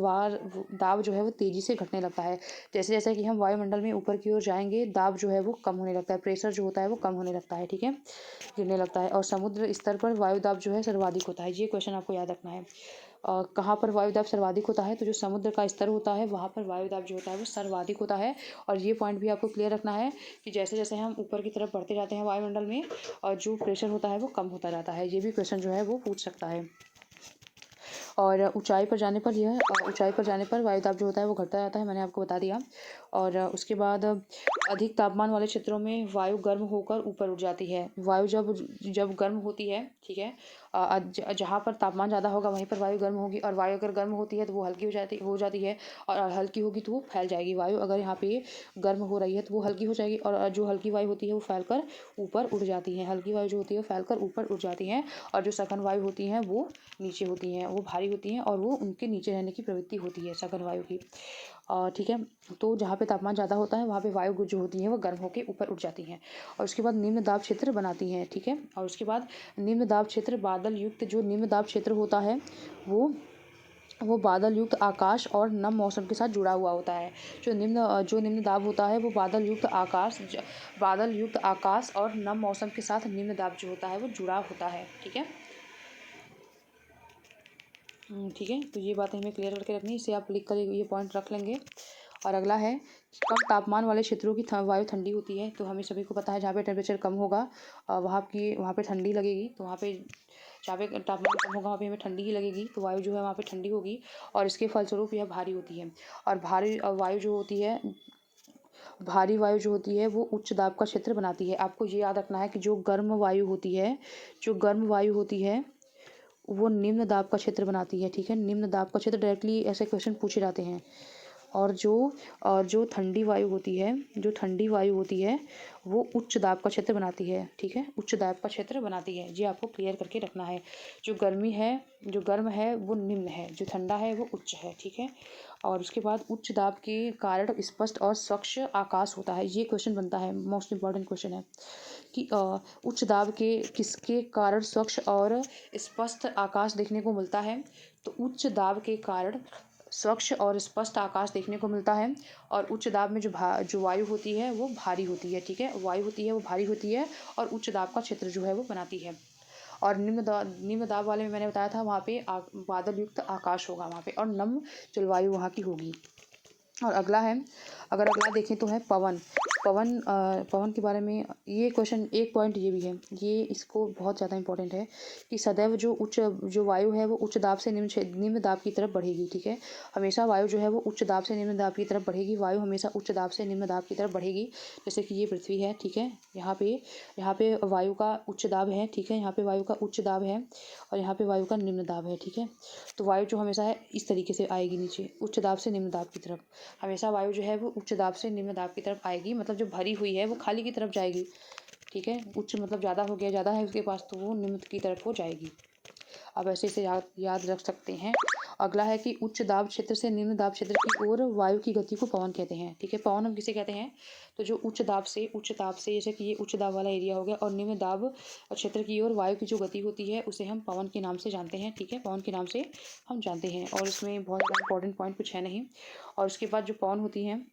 दाब जो है वो तेजी से घटने लगता है। जैसे जैसे कि हम वायुमंडल में ऊपर की ओर जाएंगे दाब जो है वो कम होने लगता है, प्रेशर जो होता है वो कम होने लगता है, ठीक है, गिरने लगता है। और समुद्र स्तर पर वायु दाब जो है सर्वाधिक होता है। ये क्वेश्चन आपको याद रखना है। कहाँ पर वायु दाब सर्वाधिक होता है, तो जो समुद्र का स्तर होता है वहाँ पर वायु दाब जो होता है वो सर्वाधिक होता है। और ये पॉइंट भी आपको क्लियर रखना है कि जैसे जैसे हम ऊपर की तरफ बढ़ते जाते हैं वायुमंडल में, और जो प्रेशर होता है वो कम होता जाता है। ये भी क्वेश्चन जो है वो पूछ सकता है। और ऊंचाई पर जाने पर वायु दाब जो होता है वो घटता जाता है, मैंने आपको बता दिया। और उसके बाद अधिक तापमान वाले क्षेत्रों में वायु गर्म होकर ऊपर उठ जाती है। वायु जब गर्म होती है, ठीक है, जहाँ पर तापमान ज़्यादा होगा वहीं पर वायु गर्म होगी, और वायु अगर गर्म होती है तो वो हल्की हो जाती है, और हल्की होगी तो वो फैल जाएगी। वायु अगर यहाँ पे गर्म हो रही है तो वो हल्की हो जाएगी, और जो हल्की वायु होती है वो फैलकर ऊपर उड़ जाती है। हल्की वायु जो होती है वो फैलकर ऊपर उड़ जाती हैं, और जो सघन वायु होती हैं वो नीचे होती हैं, वो भारी होती हैं, और वो उनके नीचे रहने की प्रवृत्ति होती है सघन वायु की, ठीक है। तो जहाँ पे तापमान ज़्यादा होता है वहाँ पे वायु जो होती है वो गर्म होकर ऊपर उठ जाती हैं, और उसके बाद निम्न दाब क्षेत्र बनाती हैं, ठीक है। और उसके बाद निम्न दाब क्षेत्र बादल युक्त जो निम्न दाब क्षेत्र होता है वो बादल युक्त आकाश और नम मौसम के साथ जुड़ा हुआ होता है। जो निम्न दाब होता है वो बादल युक्त आकाश और नम मौसम के साथ निम्न दाब जो होता है वो जुड़ा होता है, ठीक है। ठीक है, तो ये बातें हमें क्लियर करके रखनी है, इसे आप लिख कर ये पॉइंट रख लेंगे। और अगला है कि कम तापमान वाले क्षेत्रों की वायु ठंडी होती है। तो हमें सभी को पता है जहाँ पे टेम्परेचर कम होगा वहाँ पे ठंडी लगेगी। तो वहाँ पे जहाँ पे तापमान कम होगा वहाँ पे हमें ठंडी ही लगेगी। तो वायु जो है वहाँ पे ठंडी होगी और इसके फलस्वरूप यह भारी होती है। और भारी वायु जो होती है भारी वायु जो होती है वो उच्च दाब का क्षेत्र बनाती है। आपको ये याद रखना है कि जो गर्म वायु होती है वो निम्न दाब का क्षेत्र बनाती है। ठीक है, निम्न दाब का क्षेत्र डायरेक्टली ऐसे क्वेश्चन पूछे जाते हैं। और जो ठंडी वायु होती है वो उच्च दाब का क्षेत्र बनाती है। ठीक है, उच्च दाब का क्षेत्र बनाती है। ये आपको क्लियर करके रखना है। जो गर्म है वो निम्न है, जो ठंडा है वो उच्च है। ठीक है, और उसके बाद उच्च दाब के कारण स्पष्ट और स्वच्छ आकाश होता है। ये क्वेश्चन बनता है, मोस्ट इम्पॉर्टेंट क्वेश्चन है कि उच्च दाब के किसके कारण स्वच्छ और स्पष्ट आकाश देखने को मिलता है। तो उच्च दाब के कारण स्वच्छ और स्पष्ट आकाश देखने को मिलता है। और उच्च दाब में जो वायु होती है वो भारी होती है। ठीक है, वायु होती है वो भारी होती है और उच्च दाब का क्षेत्र जो है वो बनाती है। और निम्न दाब वाले में मैंने बताया था वहाँ पे बादल युक्त आकाश होगा वहाँ पे, और नम जलवायु वहाँ की होगी। और अगला देखें तो है पवन के बारे में। ये क्वेश्चन एक पॉइंट ये भी है, ये इसको बहुत ज़्यादा इंपॉर्टेंट है कि सदैव जो वायु है वो उच्च दाब से निम्न दाब की तरफ बढ़ेगी। ठीक है, हमेशा वायु जो है वो उच्च दाब से निम्न दाब की तरफ बढ़ेगी। वायु हमेशा उच्च दाब से निम्न दाब की तरफ बढ़ेगी। जैसे कि ये पृथ्वी है। ठीक है, यहाँ पे वायु का उच्च दाब है। ठीक है, यहाँ पे वायु का उच्च दाब है और यहाँ पे वायु का निम्न दाब है। ठीक है, तो वायु जो हमेशा है इस तरीके से आएगी नीचे, उच्च दाब से निम्न दाब की तरफ। हमेशा वायु जो है वो उच्च दाब से निम्न दाब की तरफ आएगी, मतलब जो भरी हुई है वो खाली की तरफ जाएगी। ठीक है, उच्च मतलब ज़्यादा है उसके पास, तो वो निम्न की तरफ हो जाएगी। अब ऐसे इसे याद रख सकते हैं। अगला है कि उच्च दाब क्षेत्र से निम्न दाब क्षेत्र की ओर वायु की गति को पवन कहते हैं। ठीक है, पवन हम किसे कहते हैं? तो जो उच्च दाब से जैसे कि ये उच्च दाब वाला एरिया हो गया, और निम्न दाब क्षेत्र की ओर वायु की जो गति होती है उसे हम पवन के नाम से जानते हैं। ठीक है, पवन के नाम से हम जानते हैं, और इसमें बहुत ज़्यादा इंपॉर्टेंट पॉइंट कुछ है नहीं। और उसके बाद जो पवन होती हैं,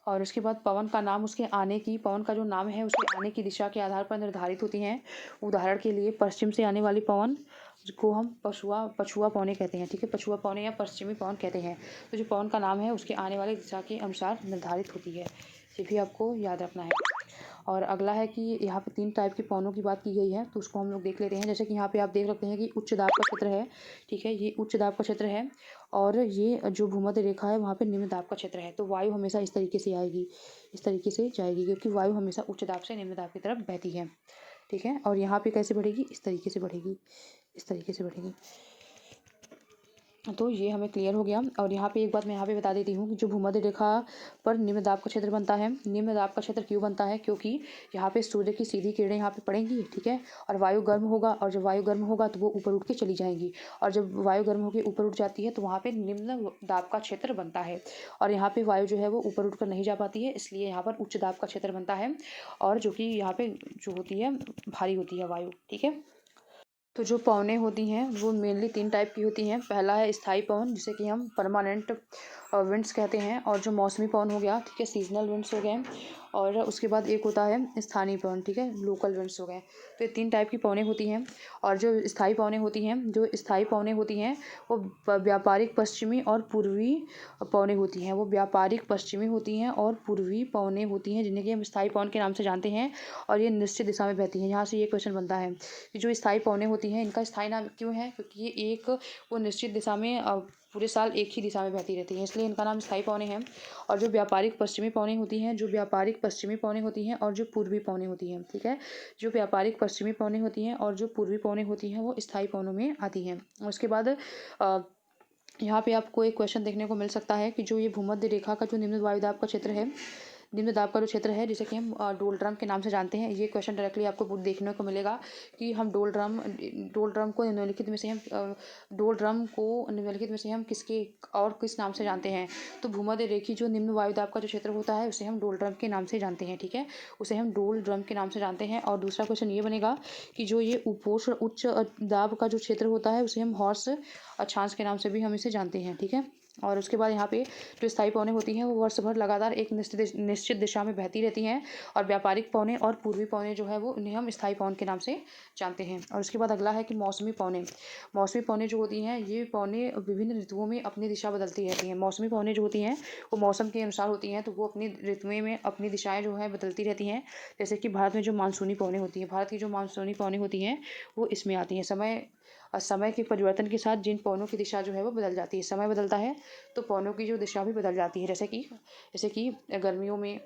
और उसके बाद पवन का नाम पवन का जो नाम है उसके आने की दिशा के आधार पर निर्धारित होती हैं। उदाहरण के लिए पश्चिम से आने वाली पवन को हम पछुआ पवनें कहते हैं। ठीक है, पछुआ पवनें या पश्चिमी पवन कहते हैं। तो जो पवन का नाम है उसके आने वाली दिशा के अनुसार निर्धारित होती है। ये भी आपको याद रखना है। और अगला है कि यहाँ पे 3 टाइप के पवनों की बात की गई है, तो उसको हम लोग देख लेते हैं। जैसे कि यहाँ पे आप देख सकते हैं कि उच्च दाब का क्षेत्र है। ठीक है, ये उच्च दाब का क्षेत्र है, और ये जो भूमध्य रेखा है वहाँ पे निम्न दाब का क्षेत्र है। तो वायु हमेशा इस तरीके से आएगी, इस तरीके से जाएगी, क्योंकि वायु हमेशा उच्च दाब से निम्न दाब की तरफ बहती है। ठीक है, और यहाँ पे कैसे बढ़ेगी? इस तरीके से बढ़ेगी, इस तरीके से बढ़ेगी। तो ये हमें क्लियर हो गया। और यहाँ पे एक बात मैं यहाँ पे बता देती हूँ कि जो भूमध्य रेखा पर निम्न दाब का क्षेत्र बनता है, निम्न दाब का क्षेत्र क्यों बनता है? क्योंकि यहाँ पे सूर्य की सीधी किरणें यहाँ पे पड़ेंगी। ठीक है, और वायु गर्म होगा, और जब वायु गर्म होगा तो वो ऊपर उठ के चली जाएंगी, और जब वायु गर्म होकर ऊपर उठ जाती है तो वहाँ पे निम्न दाब का क्षेत्र बनता है। और यहाँ पे वायु जो है वो ऊपर उठ कर नहीं जा पाती है, इसलिए यहाँ पर उच्च दाब का क्षेत्र बनता है, और जो कि यहाँ पे जो होती है भारी होती है वायु। ठीक है, तो जो पवनें होती हैं वो मेनली 3 टाइप की होती हैं। पहला है स्थायी पवन, जिसे कि हम परमानेंट विंड्स कहते हैं, और जो मौसमी पवन हो गया, ठीक है, सीजनल विंड्स हो गए। और उसके बाद एक होता है स्थानीय पवन, ठीक है, लोकल विंड्स हो गए। तो ये 3 टाइप की पवनें होती हैं। और जो स्थायी पवनें होती हैं वो व्यापारिक पश्चिमी और पूर्वी पवनें होती हैं। वो व्यापारिक पश्चिमी होती हैं और पूर्वी पवनें होती हैं, जिन्हें कि हम स्थायी पवन के नाम से जानते हैं, और ये निश्चित दिशा में बहती हैं। यहाँ से ये क्वेश्चन बनता है कि जो स्थायी पवनें होती हैं इनका स्थायी नाम क्यों है? क्योंकि ये वो निश्चित दिशा में पूरे साल एक ही दिशा में बहती रहती हैं, इसलिए इनका नाम स्थायी पवनें हैं। और जो व्यापारिक पश्चिमी पवनें होती हैं और जो पूर्वी पवनें होती हैं, ठीक है, जो व्यापारिक पश्चिमी पवनें होती हैं और जो पूर्वी पवनें होती हैं वो स्थायी पवनों में आती हैं। उसके बाद यहाँ पे आपको एक क्वेश्चन देखने को मिल सकता है कि जो ये भूमध्य रेखा का जो निम्न वायुदाब का क्षेत्र है, निम्न दाब का जो क्षेत्र है, जिसे कि हम डोलड्रम के नाम से जानते हैं, ये क्वेश्चन डायरेक्टली आपको देखने को मिलेगा कि हम डोलड्रम को निम्नलिखित में से हम किस नाम से जानते हैं? तो भूमध्य रेखी जो निम्न वायुदाब का जो क्षेत्र होता है उसे हम डोलड्रम के नाम से जानते हैं। ठीक है, उसे हम डोलड्रम के नाम से जानते हैं। और दूसरा क्वेश्चन ये बनेगा कि जो ये उपोष्ण उच्च दाब का जो क्षेत्र होता है उसे हम हॉर्स अक्षांश के नाम से भी हम इसे जानते हैं। ठीक है, और उसके बाद यहाँ पे जो स्थायी पवनें होती हैं वो वर्ष भर लगातार एक निश्चित दिशा में बहती रहती हैं। और व्यापारिक पवनें और पूर्वी पवनें जो है वो उन्हें हम स्थायी पवन के नाम से जानते हैं। और उसके बाद अगला है कि मौसमी पवनें। मौसमी पवनें जो होती हैं ये पवनें विभिन्न ऋतुओं में अपनी दिशा बदलती रहती हैं। मौसमी पवनें जो होती हैं वो मौसम के अनुसार होती हैं, तो वो अपनी ऋतुओं में अपनी दिशाएँ जो है बदलती रहती हैं। जैसे कि भारत में जो मानसूनी पवनें होती हैं, भारत की जो मानसूनी पवनें होती हैं वो इसमें आती हैं। समय के परिवर्तन के साथ जिन पवनों की दिशा जो है वो बदल जाती है। समय बदलता है तो पवनों की जो दिशा भी बदल जाती है। जैसे कि गर्मियों में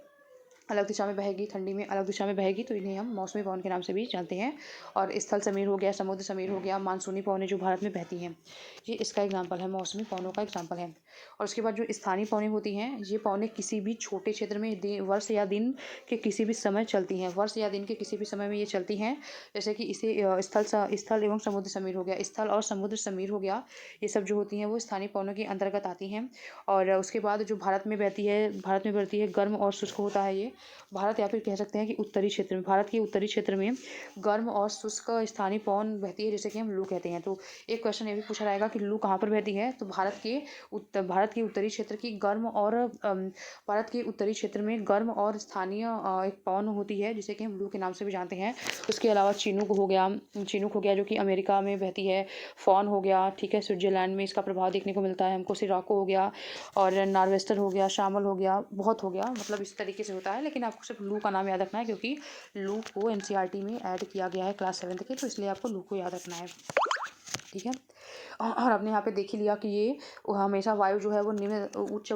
अलग दिशा में बहेगी, ठंडी में अलग दिशा में बहेगी, तो इन्हें हम मौसमी पवन के नाम से भी जानते हैं। और स्थल समीर हो गया, समुद्र समीर हो गया, मानसूनी पवनें जो भारत में बहती हैं, ये इसका एग्जाम्पल है, मौसमी पवनों का एग्जाम्पल है। और उसके बाद जो स्थानीय पवनें होती हैं, ये पवनें किसी भी छोटे क्षेत्र में वर्ष या दिन के किसी भी समय चलती हैं। वर्ष या दिन के किसी भी समय में ये चलती हैं। जैसे कि इसे स्थल एवं समुद्र समीर हो गया, स्थल और समुद्र समीर हो गया, ये सब जो होती हैं वो स्थानीय पवनों के अंतर्गत आती हैं। और उसके बाद जो भारत में बढ़ती है गर्म और शुष्क होता है ये भारत, या फिर कह सकते हैं कि उत्तरी क्षेत्र में, भारत के उत्तरी क्षेत्र में गर्म और शुष्क स्थानीय पवन बहती है, जैसे कि हम लू कहते हैं। तो एक क्वेश्चन ये भी पूछा जाएगा कि लू कहाँ पर बहती है, तो भारत के उत्तरी क्षेत्र की गर्म और भारत के उत्तरी क्षेत्र में गर्म और स्थानीय एक पवन होती है, जिसे कि हम लू के नाम से भी जानते हैं। उसके अलावा चिनूक हो गया जो कि अमेरिका में बहती है। फॉन हो गया, ठीक है, स्विट्जरलैंड में इसका प्रभाव देखने को मिलता है हमको। सिराको हो गया और नार्वेस्टर हो गया, शामल हो गया, बहुत हो गया, मतलब इस तरीके से होता है। लेकिन आपको सिर्फ लू का नाम याद रखना है, क्योंकि लू को एनसीईआरटी में ऐड किया गया है क्लास 7 के, तो इसलिए आपको लू को याद रखना है, ठीक है। और आपने यहाँ पे देख ही लिया कि ये हमेशा वायु जो है वो उच्च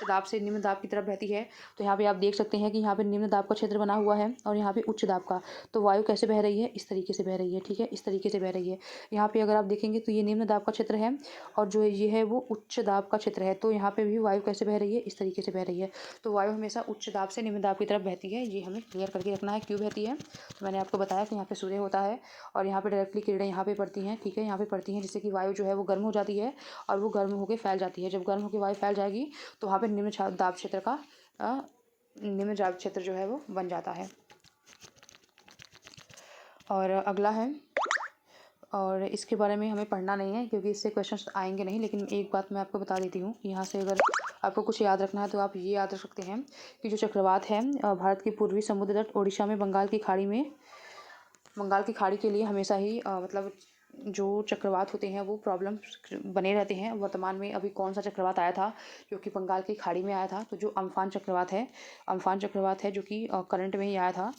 दाब से निम्न दाब की तरफ बहती है। तो यहाँ पे आप देख सकते हैं कि यहाँ पे निम्न दाब का क्षेत्र बना हुआ है और यहाँ पे उच्च दाब का। तो वायु कैसे बह रही है, इस तरीके से बह रही है, ठीक है, इस तरीके से बह रही है। यहाँ पे अगर आप देखेंगे तो ये निम्न दाब का क्षेत्र है और जो ये है वो उच्च दाब का क्षेत्र है। तो यहाँ पे भी वायु कैसे बह रही है, इस तरीके से बह रही है। तो वायु हमेशा उच्च दाब से निम्न दाब की तरफ बहती है, ये हमें क्लियर करके रखना है क्यों बहती है। तो मैंने आपको बताया कि यहाँ पे सूर्य होता है और यहाँ पे डायरेक्टली किरणें यहाँ पे पड़ती हैं, ठीक है, यहाँ पे पड़ती हैं, जिससे कि वायु जो है वो गर्म हो जाती है और वो गर्म होकर फैल जाती है। जब गर्म होकर वायु फैल जाएगी तो वहाँ पे निम्न दाब क्षेत्र जो है वो बन जाता है। और अगला है, और इसके बारे में हमें पढ़ना नहीं है क्योंकि इससे क्वेश्चंस आएंगे नहीं, लेकिन एक बात मैं आपको बता देती हूँ। यहाँ से अगर आपको कुछ याद रखना है तो आप ये याद रख सकते हैं कि जो चक्रवात है भारत के पूर्वी समुद्र तट ओडिशा में बंगाल की खाड़ी के लिए हमेशा ही मतलब जो चक्रवात होते हैं वो प्रॉब्लम बने रहते हैं। वर्तमान में अभी कौन सा चक्रवात आया था जो कि बंगाल की खाड़ी में आया था, तो जो अम्फान चक्रवात है जो कि करंट में ही आया था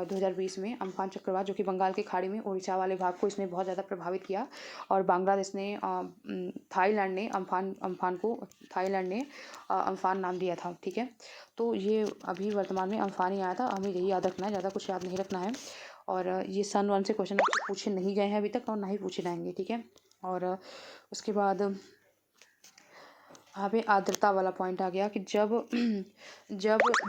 2020 में। अम्फान चक्रवात जो कि बंगाल की खाड़ी में उड़ीसा वाले भाग को इसने बहुत ज़्यादा प्रभावित किया और बांग्लादेश ने थाईलैंड ने अम्फान नाम दिया था, ठीक है। तो ये अभी वर्तमान में अम्फान ही आया था, हमें यही याद रखना है, ज़्यादा कुछ याद नहीं रखना है। और ये सन 1 से क्वेश्चन आपसे पूछे नहीं गए हैं अभी तक और ना ही पूछे जाएंगे, ठीक है। और उसके बाद यहाँ पे आर्द्रता वाला पॉइंट आ गया कि जब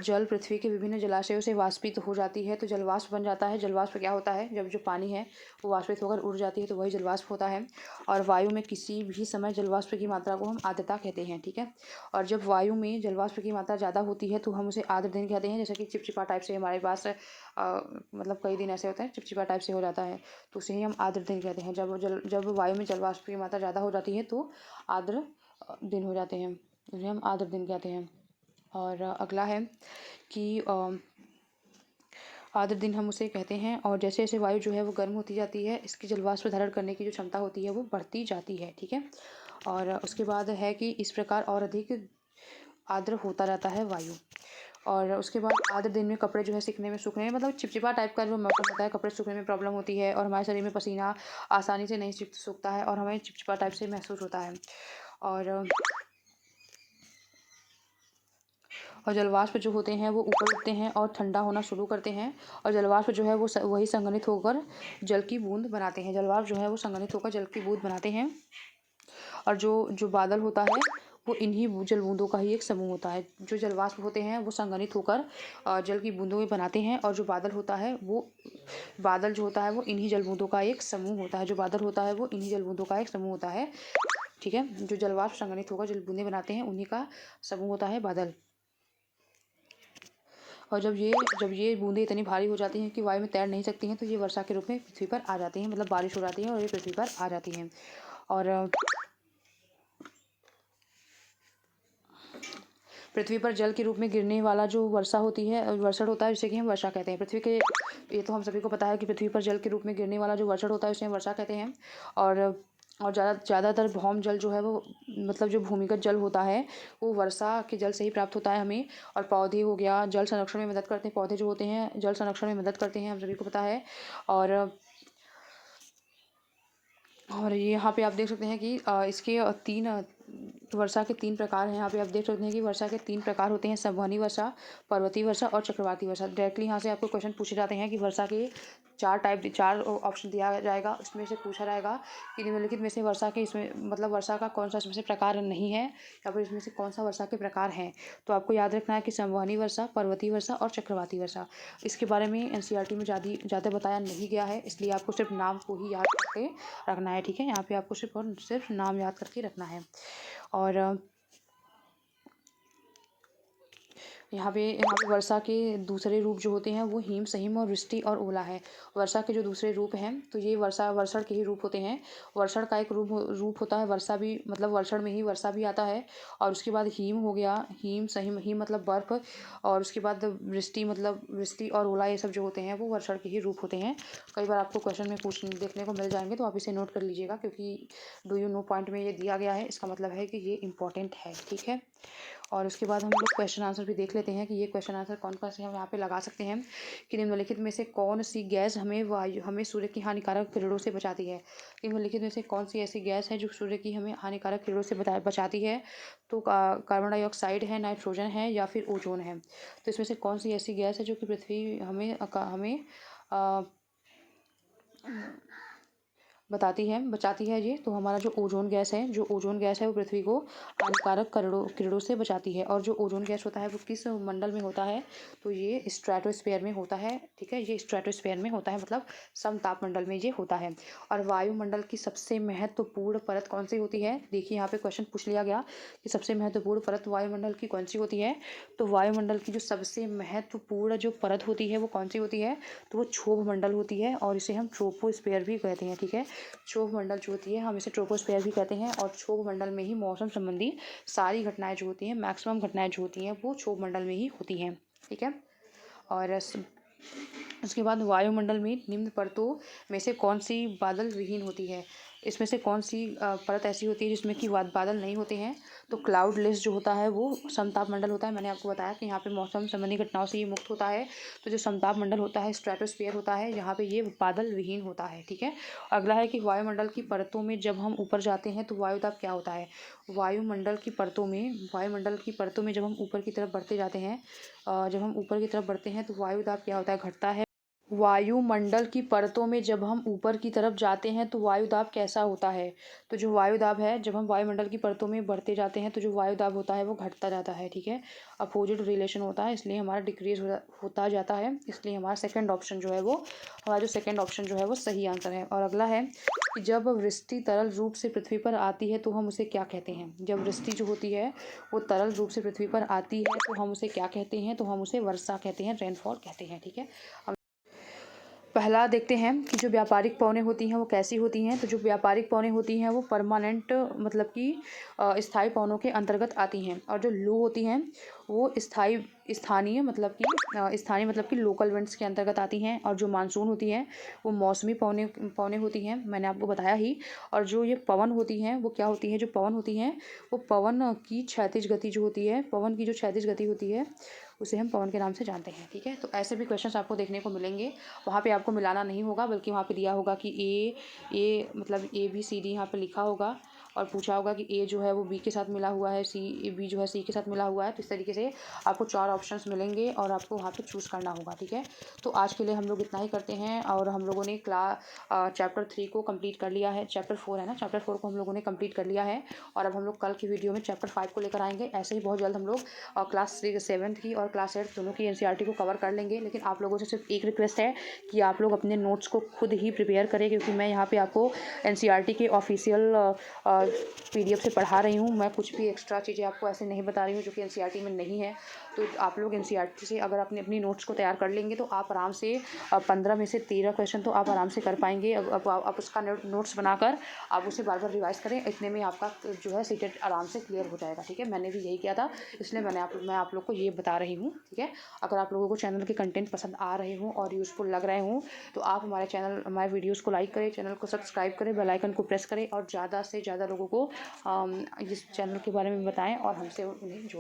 जल पृथ्वी के विभिन्न जलाशयों से वाष्पित हो जाती है तो जलवाष्प बन जाता है। जलवाष्प क्या होता है, जब जो पानी है वो वाष्पित होकर उड़ जाती है तो वही जलवाष्प होता है। और वायु में किसी भी समय जलवाष्प की मात्रा को हम आर्द्रता कहते हैं, ठीक है। और जब वायु में जलवाष्प की मात्रा ज़्यादा होती है तो हम उसे आर्द्र दिन कहते हैं। जैसे कि चिपचिपा टाइप से हमारे पास मतलब कई दिन ऐसे होते हैं चिपचिपा टाइप से हो जाता है, तो उसे ही हम आर्द्र दिन कहते हैं। जब वायु में जलवाष्प की मात्रा ज़्यादा हो जाती है तो आर्द्र दिन हो जाते हैं, उन्हें हम आर्द्र दिन कहते हैं। और अगला है कि आर्द्र दिन हम उसे कहते हैं। और जैसे जैसे वायु जो है वो गर्म होती जाती है, इसकी जलवाष्प धारण करने की जो क्षमता होती है वो बढ़ती जाती है, ठीक है। और उसके बाद है कि इस प्रकार और अधिक आर्द्र होता रहता है वायु। और उसके बाद आर्द्र दिन में कपड़े जो है सूखने में मतलब चिपचिपा टाइप का जो मौसम होता है, कपड़े सूखने में प्रॉब्लम होती है और हमारे शरीर में पसीना आसानी से नहीं सूखता है और हमें चिपचिपा टाइप से महसूस होता है। और जलवाष्प जो होते हैं वो ऊपर उठते हैं और ठंडा होना शुरू करते हैं और जलवाष्प जो है वो वही संघनित होकर जल की बूंद बनाते हैं। जलवाष्प जो है वो संघनित होकर जल की बूंद बनाते हैं। और जो बादल होता है वो इन्हीं जल बूंदों का ही एक समूह होता है। जो जलवाष्प होते हैं वो संघनित होकर जल की बूंदों में बनाते हैं और जो बादल होता है वो इन्हीं जल बूंदों का एक समूह होता है, ठीक है। जो जलवाष्प संघनित होकर जल बूंदें बनाते हैं उन्हीं का समूह होता है बादल। और जब ये बूंदें इतनी भारी हो जाती हैं कि वायु में तैर नहीं सकती हैं तो ये वर्षा के रूप में पृथ्वी पर आ जाती हैं, मतलब बारिश हो जाती है और ये पृथ्वी पर आ जाती हैं। और पृथ्वी पर जल के रूप में गिरने वाला जो वर्षा होती है, वर्षण होता है, जिसे कि हम वर्षा कहते हैं। पृथ्वी के, ये तो हम सभी को पता है कि पृथ्वी पर जल के रूप में गिरने वाला जो वर्षण होता है उसे हम वर्षा कहते हैं। और ज़्यादातर भौम जल जो है वो, मतलब जो भूमिगत जल होता है वो वर्षा के जल से ही प्राप्त होता है हमें। और पौधे हो गया, जल संरक्षण में मदद करते हैं। पौधे जो होते हैं जल संरक्षण में मदद करते हैं, हम सभी को पता है। और ये यहाँ पे आप देख सकते हैं कि इसके वर्षा के 3 प्रकार हैं। यहाँ पे आप देख सकते हैं कि वर्षा के 3 प्रकार होते हैं: संवहनी वर्षा, पर्वतीय वर्षा और चक्रवाती वर्षा। डायरेक्टली यहाँ से आपको क्वेश्चन पूछे जाते हैं कि वर्षा के 4 ऑप्शन दिया जाएगा, इसमें से पूछा जाएगा कि निम्नलिखित में से वर्षा के, इसमें मतलब वर्षा का कौन सा इसमें से प्रकार नहीं है, या फिर इसमें से कौन सा वर्षा के प्रकार हैं। तो आपको याद रखना है कि संवहनी वर्षा, पर्वतीय वर्षा और चक्रवाती वर्षा। इसके बारे में एनसीईआरटी में ज़्यादा बताया नहीं गया है, इसलिए आपको सिर्फ नाम को ही याद करके रखना है, ठीक है। यहाँ पे आपको सिर्फ और सिर्फ नाम याद करके रखना है। और यहाँ पे वर्षा के दूसरे रूप जो होते हैं वो हिम, सहिम और वृष्टि और ओला है। वर्षा के जो दूसरे रूप हैं तो ये वर्षण के ही रूप होते हैं। वर्षण का एक रूप होता है वर्षा भी, मतलब वर्षण में ही वर्षा भी आता है। और उसके बाद हिम हो गया, हिम, सहिम, हिम मतलब बर्फ। और उसके बाद वृष्टि, मतलब वृष्टि और ओला, ये सब जो होते हैं वो वर्षण के ही रूप होते हैं। कई बार आपको क्वेश्चन में देखने को मिल जाएंगे, तो आप इसे नोट कर लीजिएगा, क्योंकि डू यू नो पॉइंट में ये दिया गया है, इसका मतलब है कि ये इंपॉर्टेंट है, ठीक है। और उसके बाद हम लोग क्वेश्चन आंसर भी देख लेते हैं कि ये क्वेश्चन आंसर कौन कौन से हम यहाँ पे लगा सकते हैं। कि निम्नलिखित में से कौन सी गैस हमें सूर्य की हानिकारक किरणों से बचाती है। निम्नलिखित में से कौन सी ऐसी गैस है जो सूर्य की हमें हानिकारक किरणों से बचाती है। तो कार्बन डाइऑक्साइड है, नाइट्रोजन है, या फिर ओजोन है। तो इसमें से कौन सी ऐसी गैस है जो कि पृथ्वी हमें बचाती है ये। तो हमारा जो ओजोन गैस है वो पृथ्वी को हानिकारक किरणों से बचाती है। और जो ओजोन गैस होता है वो किस मंडल में होता है, तो ये स्ट्रेटोस्फीयर में होता है, ठीक है। ये स्ट्रेटोस्फीयर में होता है, मतलब समताप मंडल में ये होता है। और वायुमंडल की सबसे महत्वपूर्ण परत कौन सी होती है। देखिए यहाँ पे क्वेश्चन पूछ लिया गया कि सबसे महत्वपूर्ण परत वायुमंडल की कौन सी होती है। तो वायुमंडल की जो सबसे महत्वपूर्ण जो परत होती है वो कौन सी होती है, तो वो क्षोभ मंडल होती है। और इसे हम ट्रोपोस्फीयर भी कहते हैं, ठीक है। क्षोभ मंडल जो होती है हम इसे ट्रोपोस्फीयर भी कहते हैं। और क्षोभ मंडल में ही मौसम संबंधी सारी घटनाएं जो होती हैं, मैक्सिमम घटनाएं जो होती हैं वो क्षोभ मंडल में ही होती हैं, ठीक है। और उसके बाद वायुमंडल में निम्न परतों में से कौन सी बादल विहीन होती है। इसमें से कौन सी परत ऐसी होती है जिसमें कि बादल नहीं होते हैं। तो क्लाउडलेस जो होता है वो समताप मंडल होता है। मैंने आपको बताया कि यहाँ पे मौसम संबंधी घटनाओं से ये मुक्त होता है। तो जो समताप मंडल होता है, स्ट्रेटोस्फीयर होता है, यहाँ पे ये बादल विहीन होता है, ठीक है। अगला है कि वायुमंडल की परतों में जब हम ऊपर जाते हैं तो वायुदाब क्या होता है। वायुमंडल की परतों में जब हम ऊपर की तरफ बढ़ते जाते हैं, तो वायुदाब क्या होता है, घटता है। वायुमंडल की परतों में जब हम ऊपर की तरफ जाते हैं तो वायुदाब कैसा होता है। तो जो वायुदाब है, जब हम वायुमंडल की परतों में बढ़ते जाते हैं तो जो वायुदाब होता है वो घटता जाता है, ठीक है। अपोजिट रिलेशन होता है, इसलिए हमारा डिक्रीज होता जाता है। इसलिए हमारा सेकंड ऑप्शन जो है वो सही आंसर है। और अगला है कि जब वृष्टि तरल रूप से पृथ्वी पर आती है तो हम उसे क्या कहते हैं। जब वृष्टि जो होती है वो तरल रूप से पृथ्वी पर आती है तो हम उसे क्या कहते हैं, तो हम उसे वर्षा कहते हैं, रेनफॉल कहते हैं, ठीक है। पहला देखते हैं कि जो व्यापारिक पवनें होती हैं वो कैसी होती हैं। तो जो व्यापारिक पवनें होती हैं वो परमानेंट, मतलब कि स्थायी पवनों के अंतर्गत आती हैं। और जो लू होती हैं वो स्थानीय मतलब कि लोकल विंड्स के अंतर्गत आती हैं। और जो मानसून होती है वो मौसमी पवनें होती हैं, मैंने आपको बताया ही। और जो ये पवन होती हैं वो क्या होती है, जो पवन होती हैं वो पवन की क्षैतिज गति जो होती है, पवन की जो क्षैतिज गति होती है उसे हम पवन के नाम से जानते हैं, ठीक है। तो ऐसे भी क्वेश्चंस आपको देखने को मिलेंगे। वहाँ पे आपको मिलाना नहीं होगा, बल्कि वहाँ पे दिया होगा कि ए मतलब ABCD यहाँ पे लिखा होगा। और पूछा होगा कि ए जो है वो बी के साथ मिला हुआ है, बी जो है सी के साथ मिला हुआ है। तो इस तरीके से आपको 4 ऑप्शंस मिलेंगे और आपको वहाँ पे चूज़ करना होगा, ठीक है। तो आज के लिए हम लोग इतना ही करते हैं। और हम लोगों ने चैप्टर 3 को कंप्लीट कर लिया है। चैप्टर 4 है ना, चैप्टर 4 को हम लोगों ने कंप्लीट कर लिया है। और अब हम लोग कल की वीडियो में चैप्टर 5 को लेकर आएंगे। ऐसे ही बहुत जल्द हम लोग क्लास 7th की और क्लास 8 दोनों की NCERT को कवर कर लेंगे। लेकिन आप लोगों से सिर्फ एक रिक्वेस्ट है कि आप लोग अपने नोट्स को खुद ही प्रिपेयर करें, क्योंकि मैं यहाँ पे आपको NCERT के ऑफिशियल PDF से पढ़ा रही हूँ। मैं कुछ भी एक्स्ट्रा चीज़ें आपको ऐसे नहीं बता रही हूँ जो कि NCERT में नहीं है। तो आप लोग NCERT से अगर अपनी अपनी नोट्स को तैयार कर लेंगे तो आप आराम से 15 में से 13 क्वेश्चन तो आप आराम से कर पाएंगे। अब आप उसका नोट्स बनाकर आप उसे बार बार रिवाइज करें, इतने में आपका जो है सीटेट आराम से क्लियर हो जाएगा। ठीक है, मैंने भी यही किया था, इसलिए मैं आप लोग को ये बता रही हूँ। ठीक है, अगर आप लोगों को चैनल के कंटेंट पसंद आ रहे हों और यूज़फुल लग रहे हों तो आप हमारे वीडियोज़ को लाइक करें, चैनल को सब्सक्राइब करें, बेल आइकन को प्रेस करें और ज़्यादा से ज़्यादा लोगों को इस चैनल के बारे में बताएं और हमसे उन्हें जोड़ें।